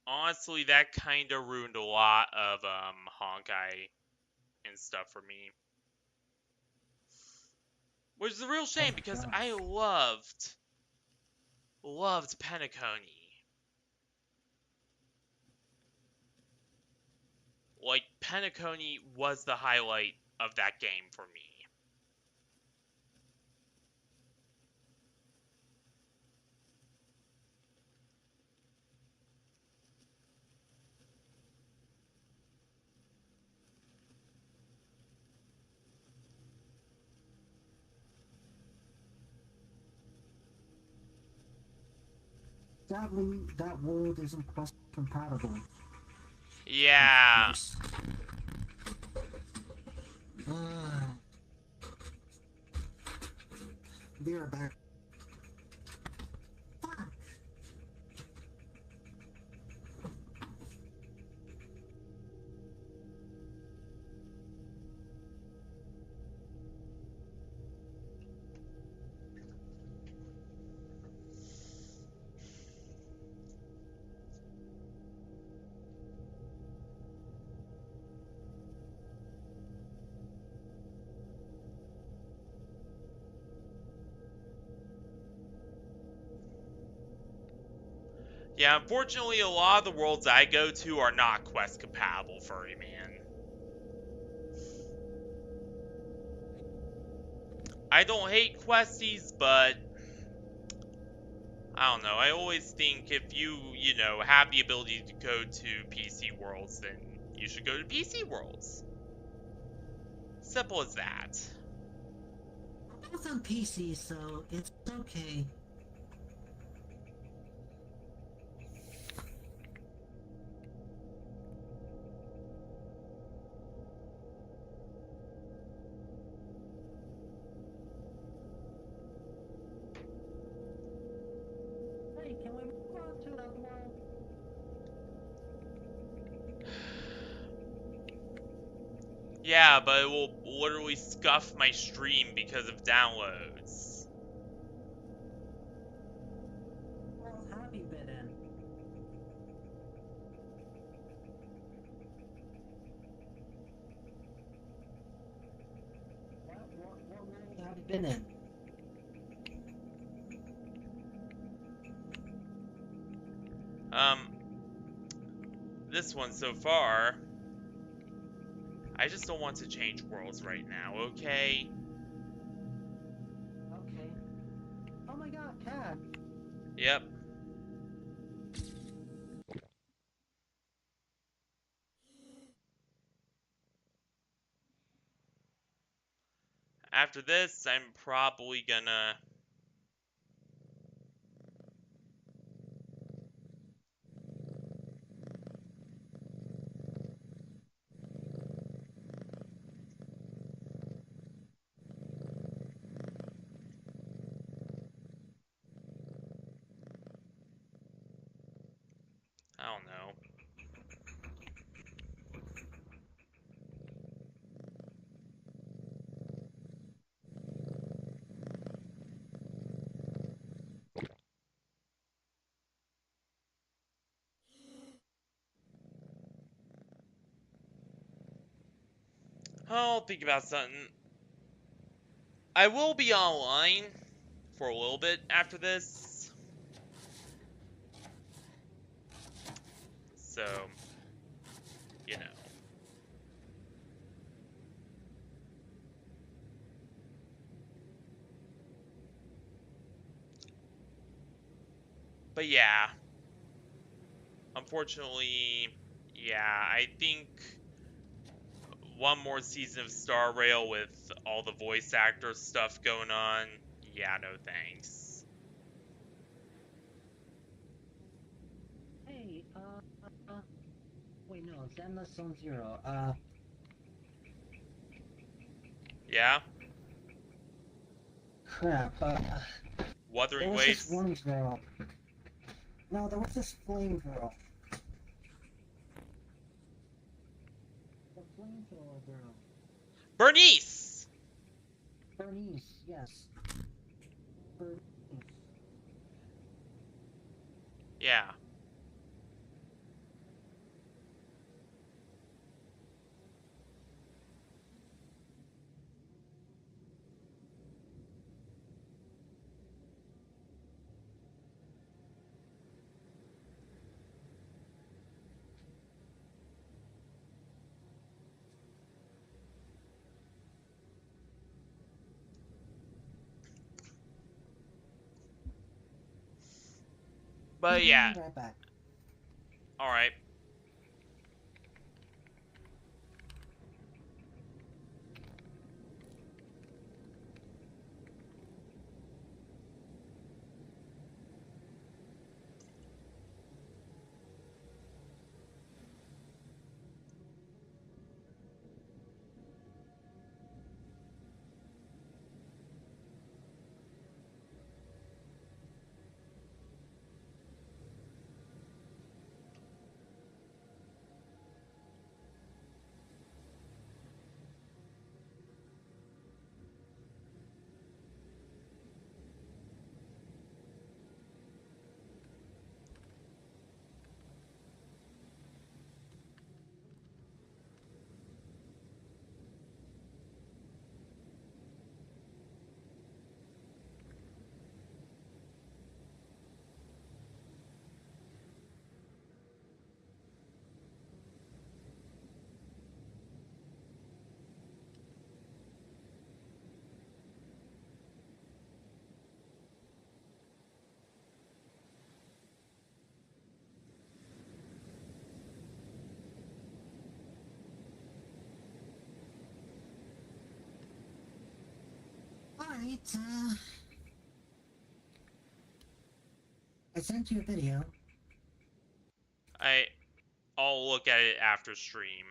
[SPEAKER 1] honestly, that kind of ruined a lot of Honkai and stuff for me. Which is a real
[SPEAKER 2] Oh
[SPEAKER 1] shame
[SPEAKER 2] my
[SPEAKER 1] because I
[SPEAKER 2] gosh.
[SPEAKER 1] loved Penacony. like Penacony was the highlight of that game for me.
[SPEAKER 2] Sadly, that world isn't Quest compatible. Of
[SPEAKER 1] Yeah.
[SPEAKER 2] course. Be right back.
[SPEAKER 1] Yeah, unfortunately, a lot of the worlds I go to are not Quest compatible, Furry Man. I don't hate Questies, but I don't know. I always think if you know, have the ability to go to PC worlds, then you should go to PC worlds. Simple as that.
[SPEAKER 2] Both on PC, so it's okay. Hey, can we move on to that world?
[SPEAKER 1] Yeah, but it will literally scuff my stream because of downloads.
[SPEAKER 2] World have you been in? What world have you been in?
[SPEAKER 1] Um, this one so far. I just don't want to change worlds right now, okay?
[SPEAKER 2] Okay. Oh my god, cat!
[SPEAKER 1] Yep. After this, I'm probably gonna... I don't know. I'll think about something. I will be online for a little bit after this. So, you know. But yeah. Unfortunately, yeah, I think one more season of Star Rail with all the voice actor stuff going on. Yeah, no thanks.
[SPEAKER 2] Hey, wait, no, Zenless Zone Zero.
[SPEAKER 1] Yeah?
[SPEAKER 2] Crap, there
[SPEAKER 1] Wuthering
[SPEAKER 2] was this
[SPEAKER 1] Waves?
[SPEAKER 2] one girl. No, there was this flame girl. The flamethrower girl.
[SPEAKER 1] Bernice!
[SPEAKER 2] Bernice, yes. Bernice.
[SPEAKER 1] Yeah.
[SPEAKER 2] I'll
[SPEAKER 1] But yeah,
[SPEAKER 2] be right back.
[SPEAKER 1] all right.
[SPEAKER 2] Alright, I sent you a video.
[SPEAKER 1] I I'll look at it after stream.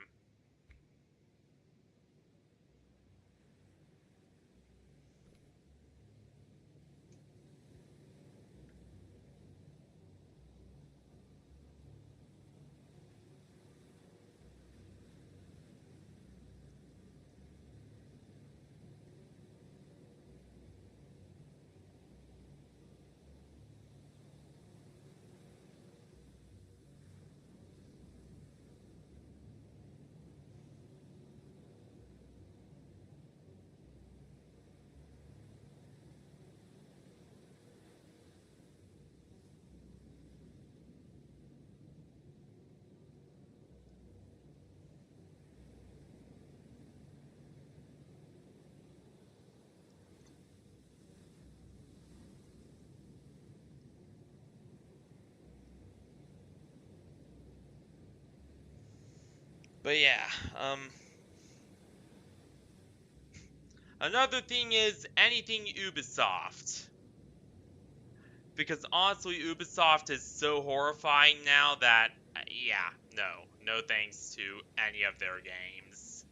[SPEAKER 1] But yeah, another thing is anything Ubisoft. Because honestly, Ubisoft is so horrifying now that, yeah, no thanks to any of their games.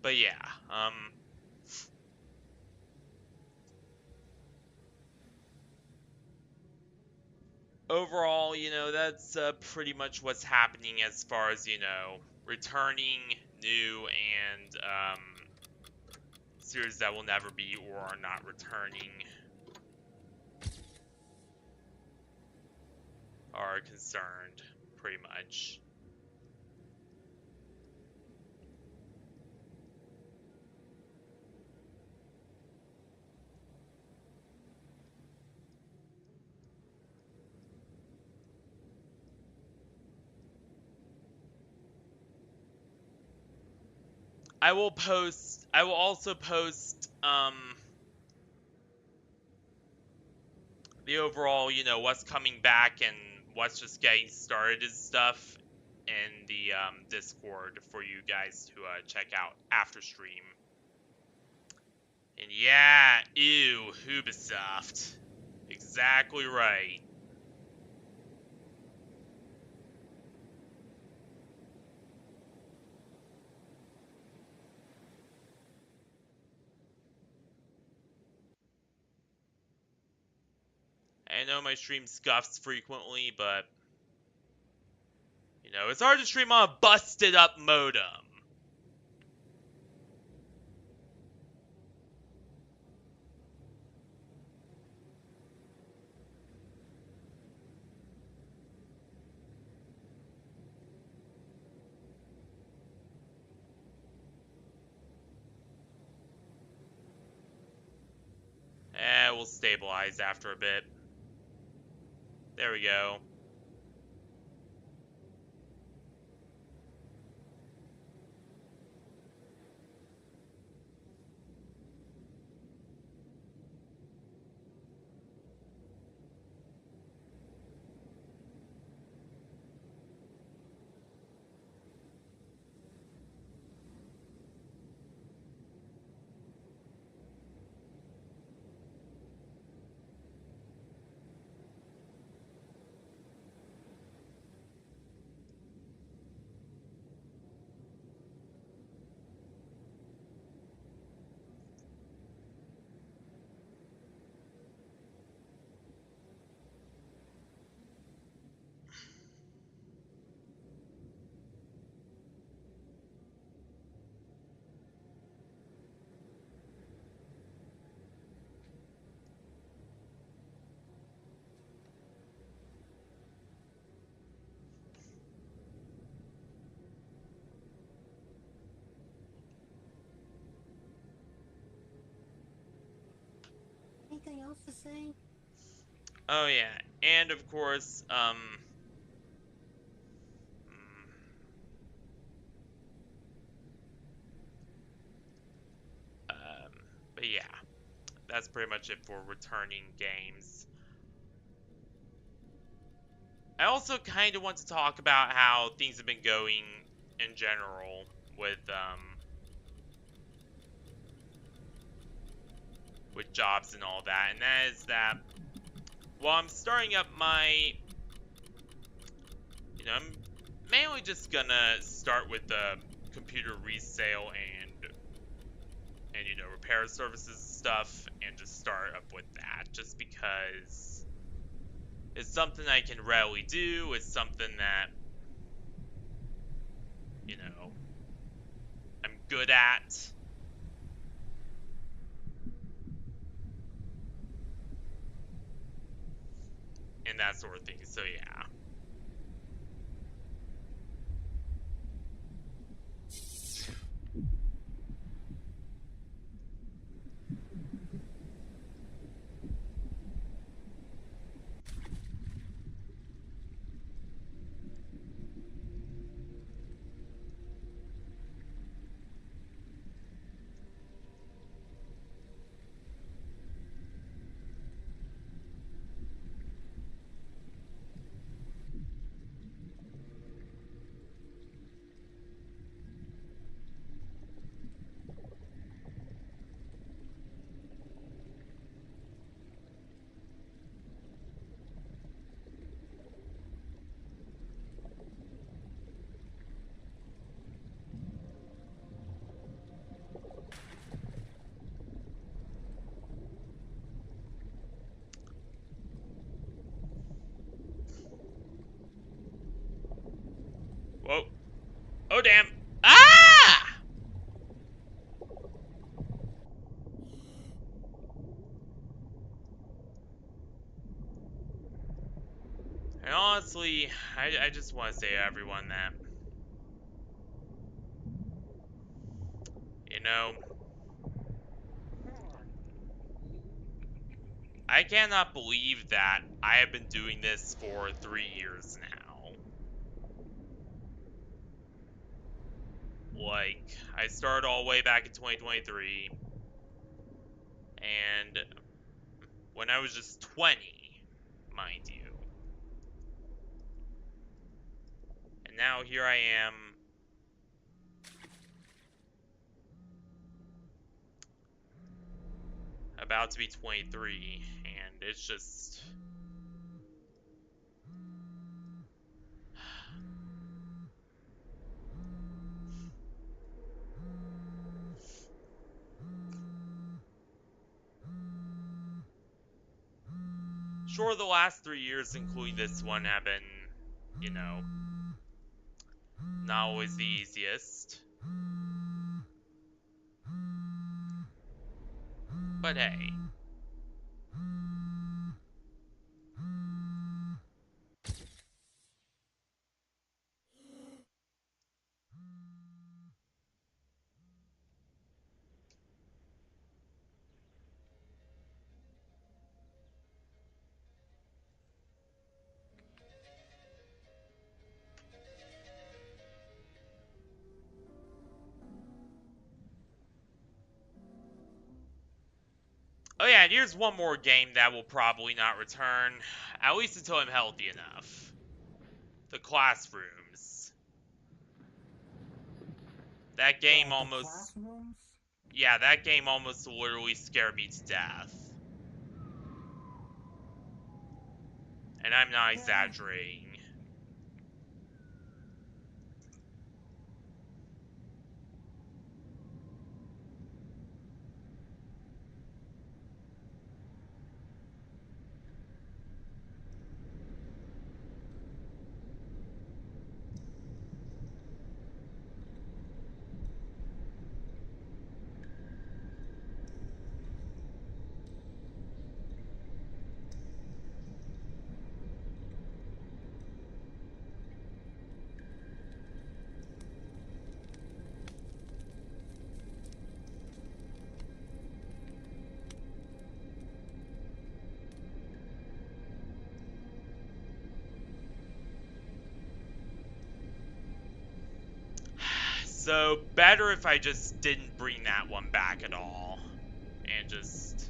[SPEAKER 1] But yeah, overall, that's pretty much what's happening as far as, returning new and series that will never be or are not returning are concerned, pretty much. I will also post the overall, what's coming back and what's just getting started and stuff in the Discord for you guys to check out after stream. And yeah, ew, Ubisoft. Exactly right. I know my stream scuffs frequently, but it's hard to stream on a busted up modem. that will stabilize after a bit. There we go.
[SPEAKER 2] Anything else to say?
[SPEAKER 1] Oh yeah, and of course, um, but yeah, that's pretty much it for returning games. I also kind of want to talk about how things have been going in general with jobs and all that, and that is that while I'm starting up my, I'm mainly just gonna start with the computer resale and repair services stuff and just start up with that just because it's something I can rarely do. It's something that, you know, I'm good at. And that sort of thing. So yeah. Whoa. Oh damn. Ah! And honestly, I just want to say to everyone that, you know, I cannot believe that I have been doing this for 3 years now. Like, I started all the way back in 2023, and when I was just 20, mind you. And now here I am, about to be 23, and it's just. Sure, the last 3 years, including this one, have been, you know, not always the easiest. But hey. Oh yeah, and here's one more game that will probably not return, at least until I'm healthy enough. The Classrooms. That game
[SPEAKER 2] The
[SPEAKER 1] almost,
[SPEAKER 2] classrooms.
[SPEAKER 1] yeah, that game almost literally scared me to death. And I'm not
[SPEAKER 2] Yeah.
[SPEAKER 1] exaggerating. So, better if I just didn't bring that one back at all. And just...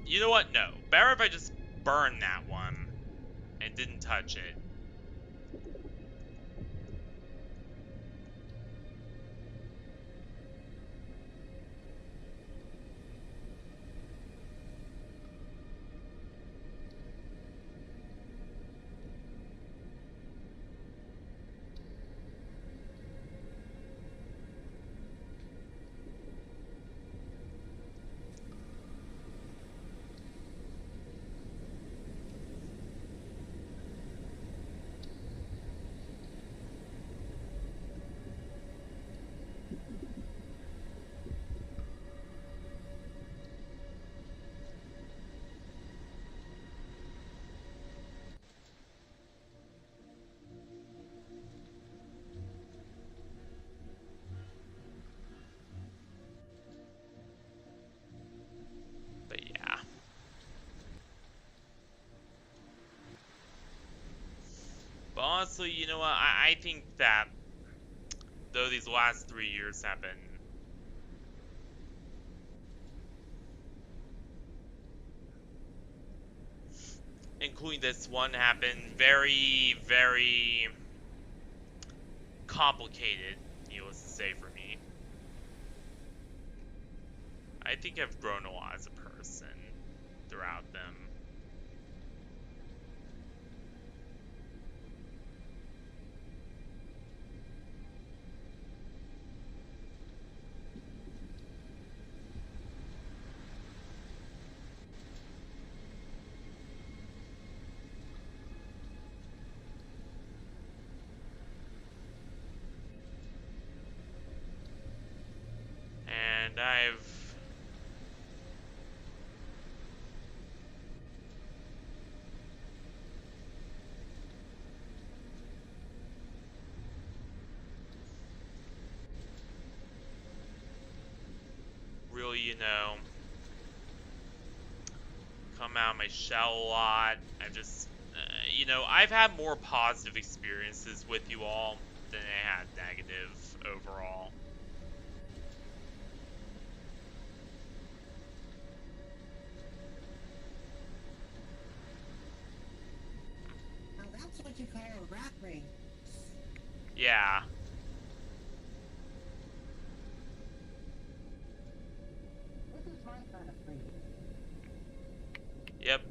[SPEAKER 1] You know what? No. Better if I just burned that one and didn't touch it. But yeah. But honestly, you know what? I think that though these last 3 years have been, including this one, have been very, very complicated, needless to say, for me. I think I've grown a lot as a person throughout them. And I've... really, come out of my shell a lot. I've just, I've had more positive experiences with you all than I had negative overall.
[SPEAKER 2] Now that's what you call a rat race.
[SPEAKER 1] Yeah.
[SPEAKER 2] This is my kind of freedom.
[SPEAKER 1] Yep.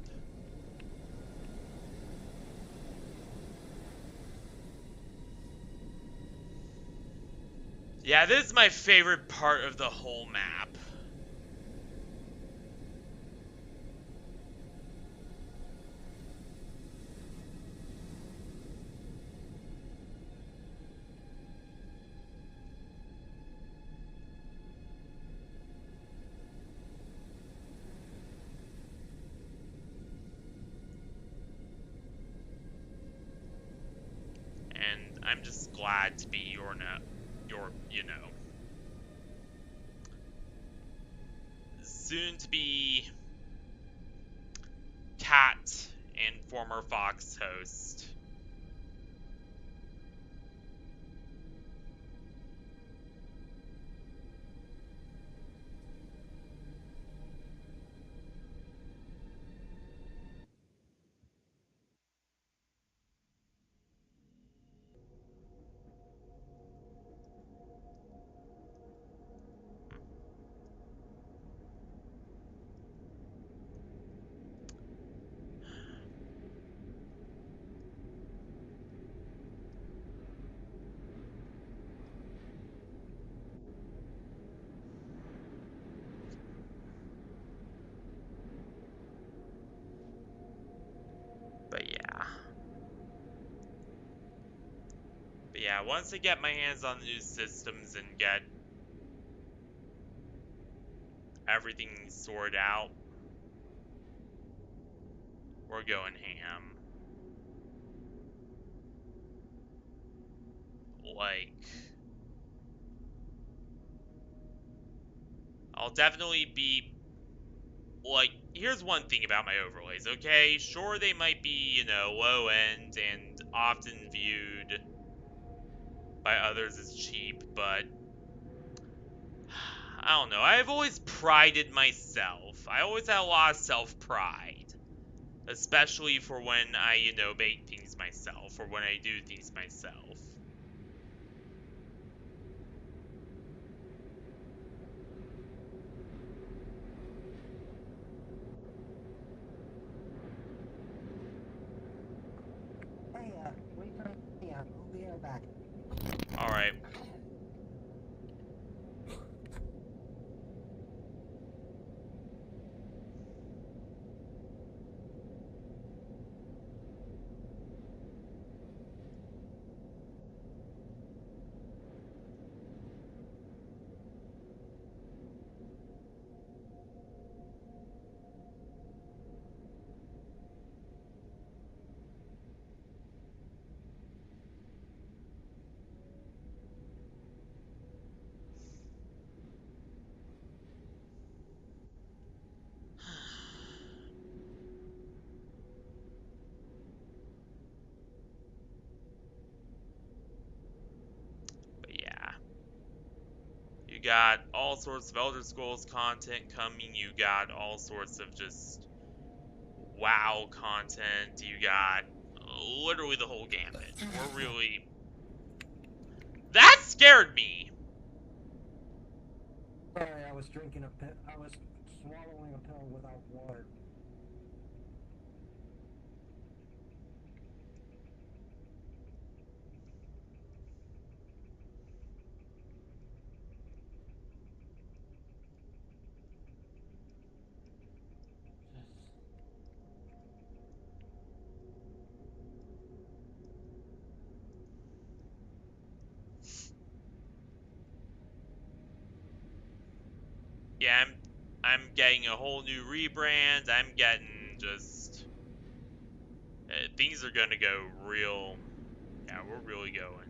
[SPEAKER 1] Yeah, this is my favorite part of the whole map. And I'm just glad to be soon to be cat and former Fox host. once I get my hands on the new systems and get everything sorted out, we're going ham. Like, I'll definitely be, like, here's one thing about my overlays, okay? Sure, they might be, low end and often viewed by others as cheap, but I don't know. I've always prided myself. I always had a lot of self-pride. Especially for when I, make things myself, or when I do things myself.
[SPEAKER 2] Hey, wait for me. I'll be right back.
[SPEAKER 1] Alright. But yeah. You got all sorts of Elder Scrolls content coming. You got all sorts of just WoW content. You got literally the whole gamut. We're really... That scared me!
[SPEAKER 2] Sorry, I was drinking a pill. I was swallowing a pill without water.
[SPEAKER 1] Yeah, I'm getting a whole new rebrand. I'm getting just... things are gonna go real... Yeah, we're really going.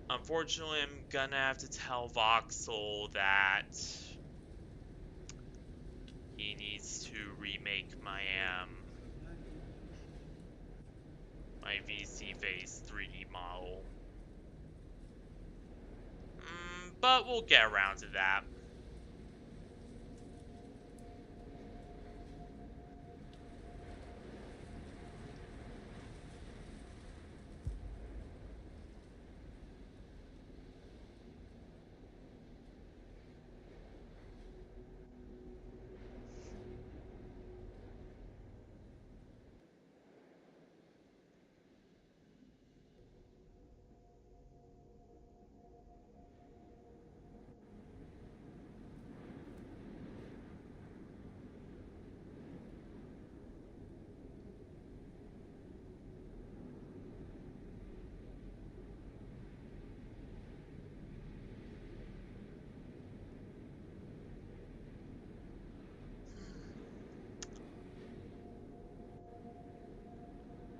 [SPEAKER 1] Unfortunately, I'm gonna have to tell Voxel that he needs to remake my VC Face 3D model. But we'll get around to that.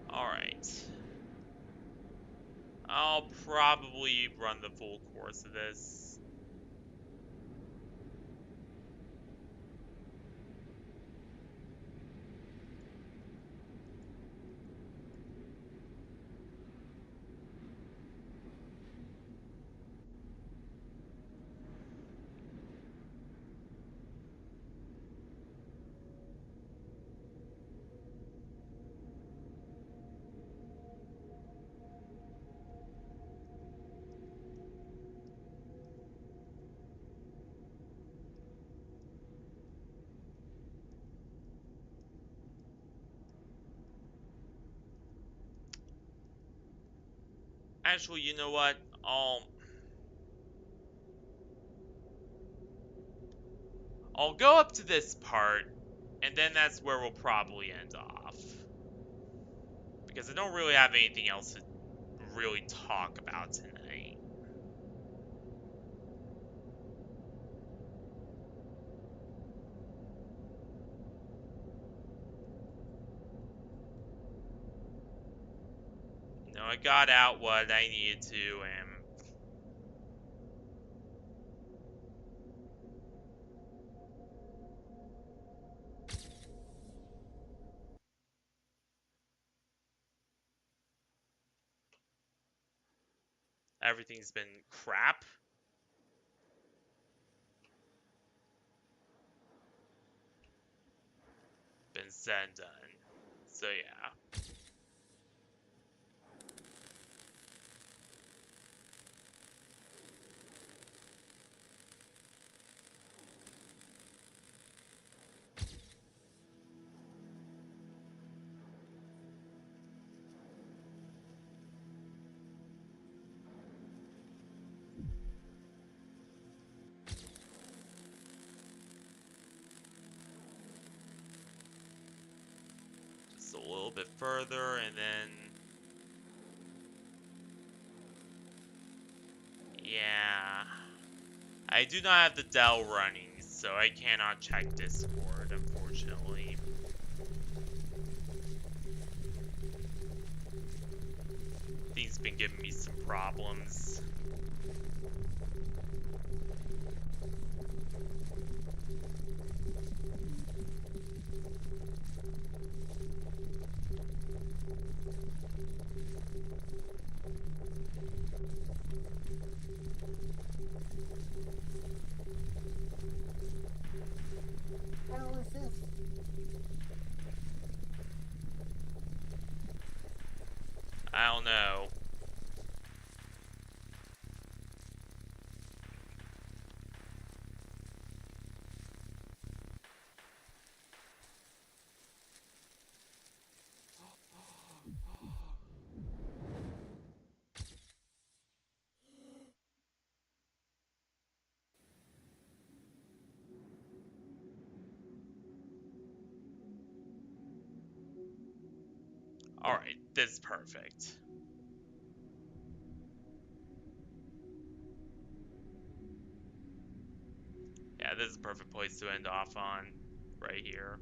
[SPEAKER 1] Alright. I'll probably run the full course of this. Actually, you know what? I'll go up to this part, and then that's where we'll probably end off. Because I don't really have anything else to really talk about tonight. You know, I got out what I needed to, and everything's been crap. Been said and done. So yeah. Just a little bit further, and then yeah. I do not have the Dell running, so I cannot check Discord, unfortunately. Things been giving me some problems.
[SPEAKER 2] What the hell is this?
[SPEAKER 1] I don't know. Alright, this is perfect. Yeah, this is a perfect place to end off on. Right here.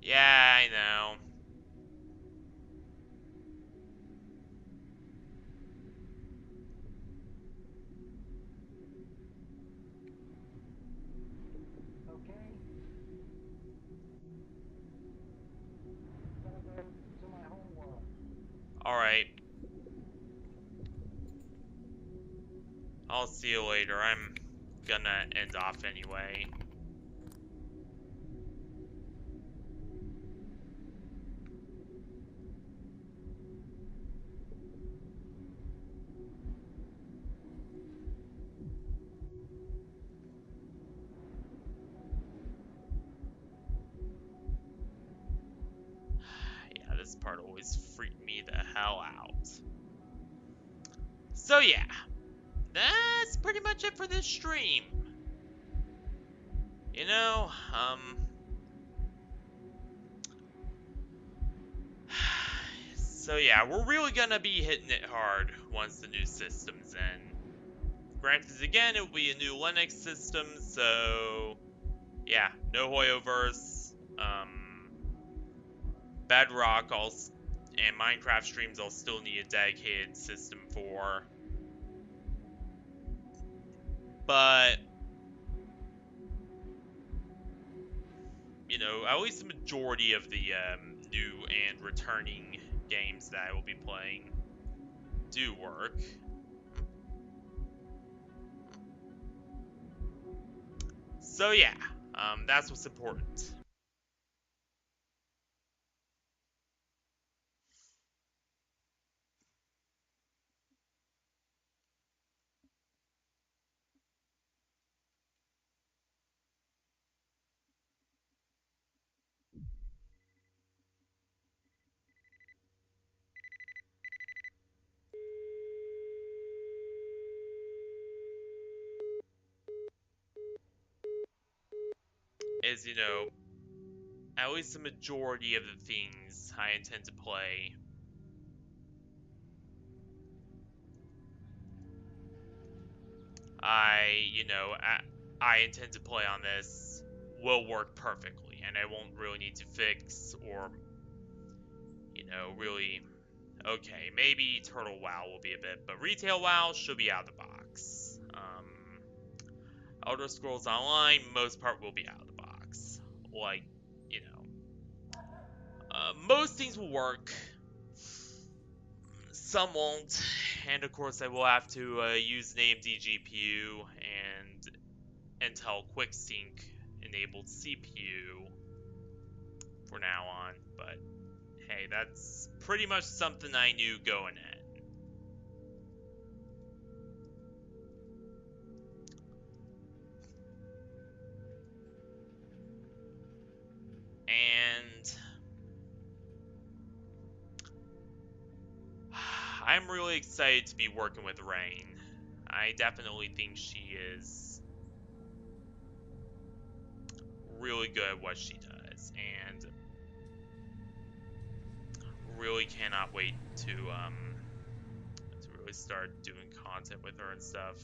[SPEAKER 1] Yeah, I know.
[SPEAKER 2] Okay. Gotta go to my home world.
[SPEAKER 1] Alright. I'll see you later. I'm gonna end off anyway. Yeah, this part always freaked me the hell out. So yeah, that's pretty much it for this stream. You know, so yeah, we're really gonna be hitting it hard once the new system's in. Granted, again, it will be a new Linux system, so yeah, no Hoyoverse, Bedrock, and Minecraft streams I'll still need a dedicated system for. But, you know, at least the majority of the new and returning games that I will be playing do work. So yeah, that's what's important. is, at least the majority of the things I intend to play. I intend to play on this will work perfectly, and I won't really need to fix or, really. Okay, maybe Turtle WoW will be a bit, but Retail WoW should be out of the box. Elder Scrolls Online, most part will be out of the box. Like, most things will work. Some won't, and of course I will have to use an AMD GPU and Intel QuickSync enabled CPU for now on, but hey, that's pretty much something I knew going in. And I'm really excited to be working with Rain. I definitely think she is really good at what she does, and really cannot wait to really start doing content with her and stuff.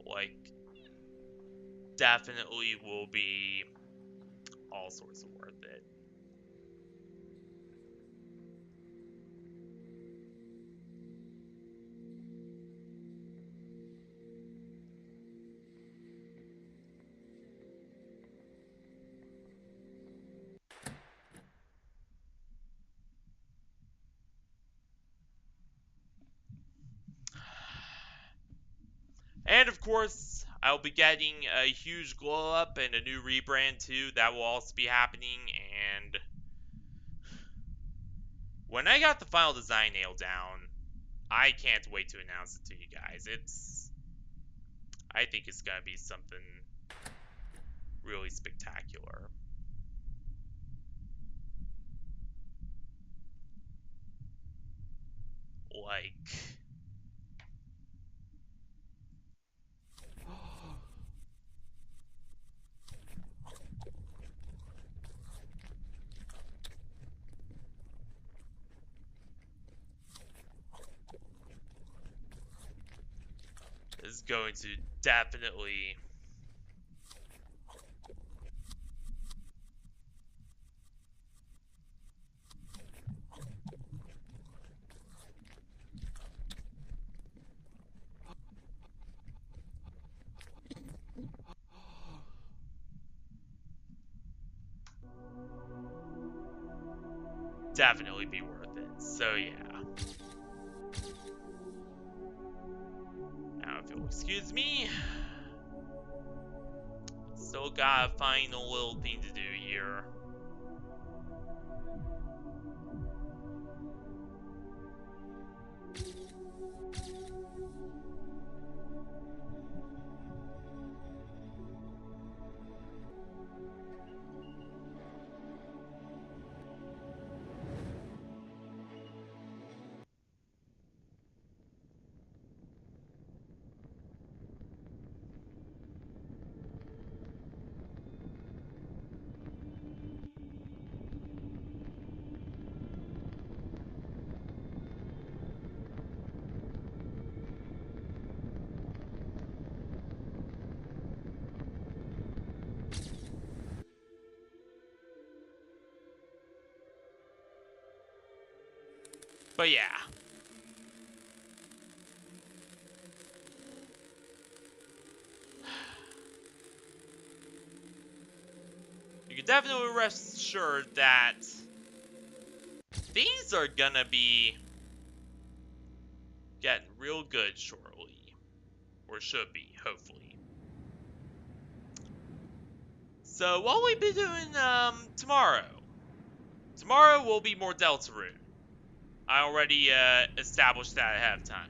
[SPEAKER 1] Like, definitely will be all sorts of worth it. And of course, I'll be getting a huge glow up and a new rebrand too. That will also be happening. And when I got the final design nailed down, I can't wait to announce it to you guys. I think it's gonna be something really spectacular. Like, is going to definitely definitely be worth it. So yeah. Now if you'll excuse me, still got a final little thing to do here. But yeah. You can definitely rest assured that things are gonna be getting real good shortly. Or should be, hopefully. So what will we be doing tomorrow? Tomorrow will be more Deltarune. I already established that ahead of time.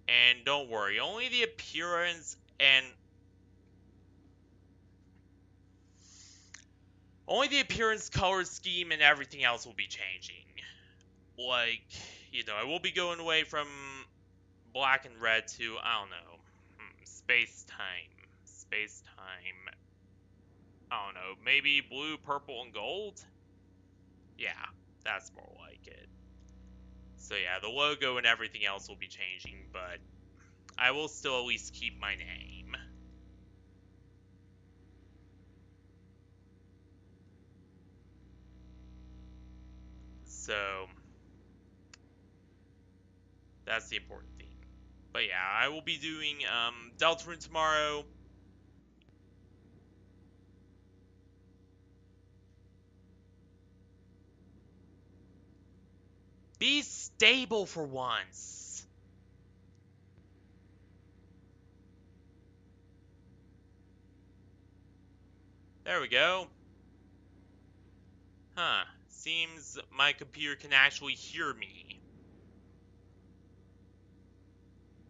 [SPEAKER 1] And don't worry, only the appearance and only the appearance, color scheme, and everything else will be changing. Like, I will be going away from black and red to, I don't know, space time. Space time. I don't know, maybe blue, purple, and gold? Yeah, that's more like it. So yeah, the logo and everything else will be changing, but I will still at least keep my name. So that's the important thing. But yeah, I will be doing Deltarune tomorrow. Be stable for once. There we go. Huh. Seems my computer can actually hear me.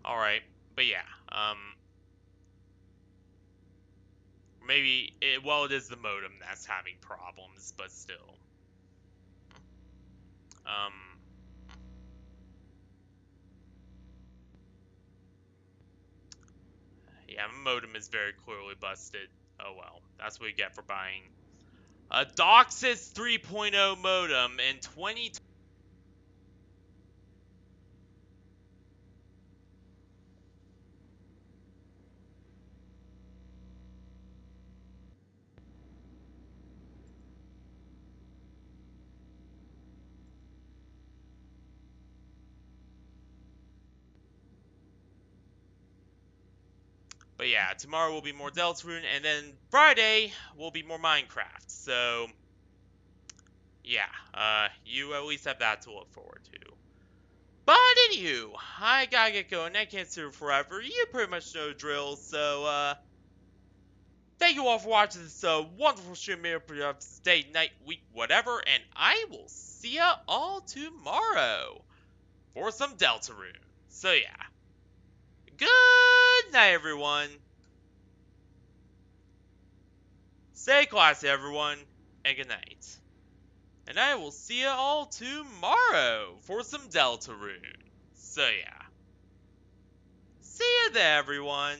[SPEAKER 1] Alright. But yeah. Maybe well, it is the modem that's having problems, but still. Um yeah, my modem is very clearly busted. Oh well. That's what we get for buying a DOCSIS 3.0 modem in 2020. But yeah, tomorrow will be more Deltarune, and then Friday will be more Minecraft. So yeah, you at least have that to look forward to. But anywho, I gotta get going. I can't sit here forever. You pretty much know the drill. So thank you all for watching this wonderful stream here for day, night, week, whatever, and I will see ya all tomorrow for some Deltarune. So yeah, good night, everyone. Stay classy, everyone, and good night. And I will see you all tomorrow for some Deltarune. So yeah. See you there, everyone.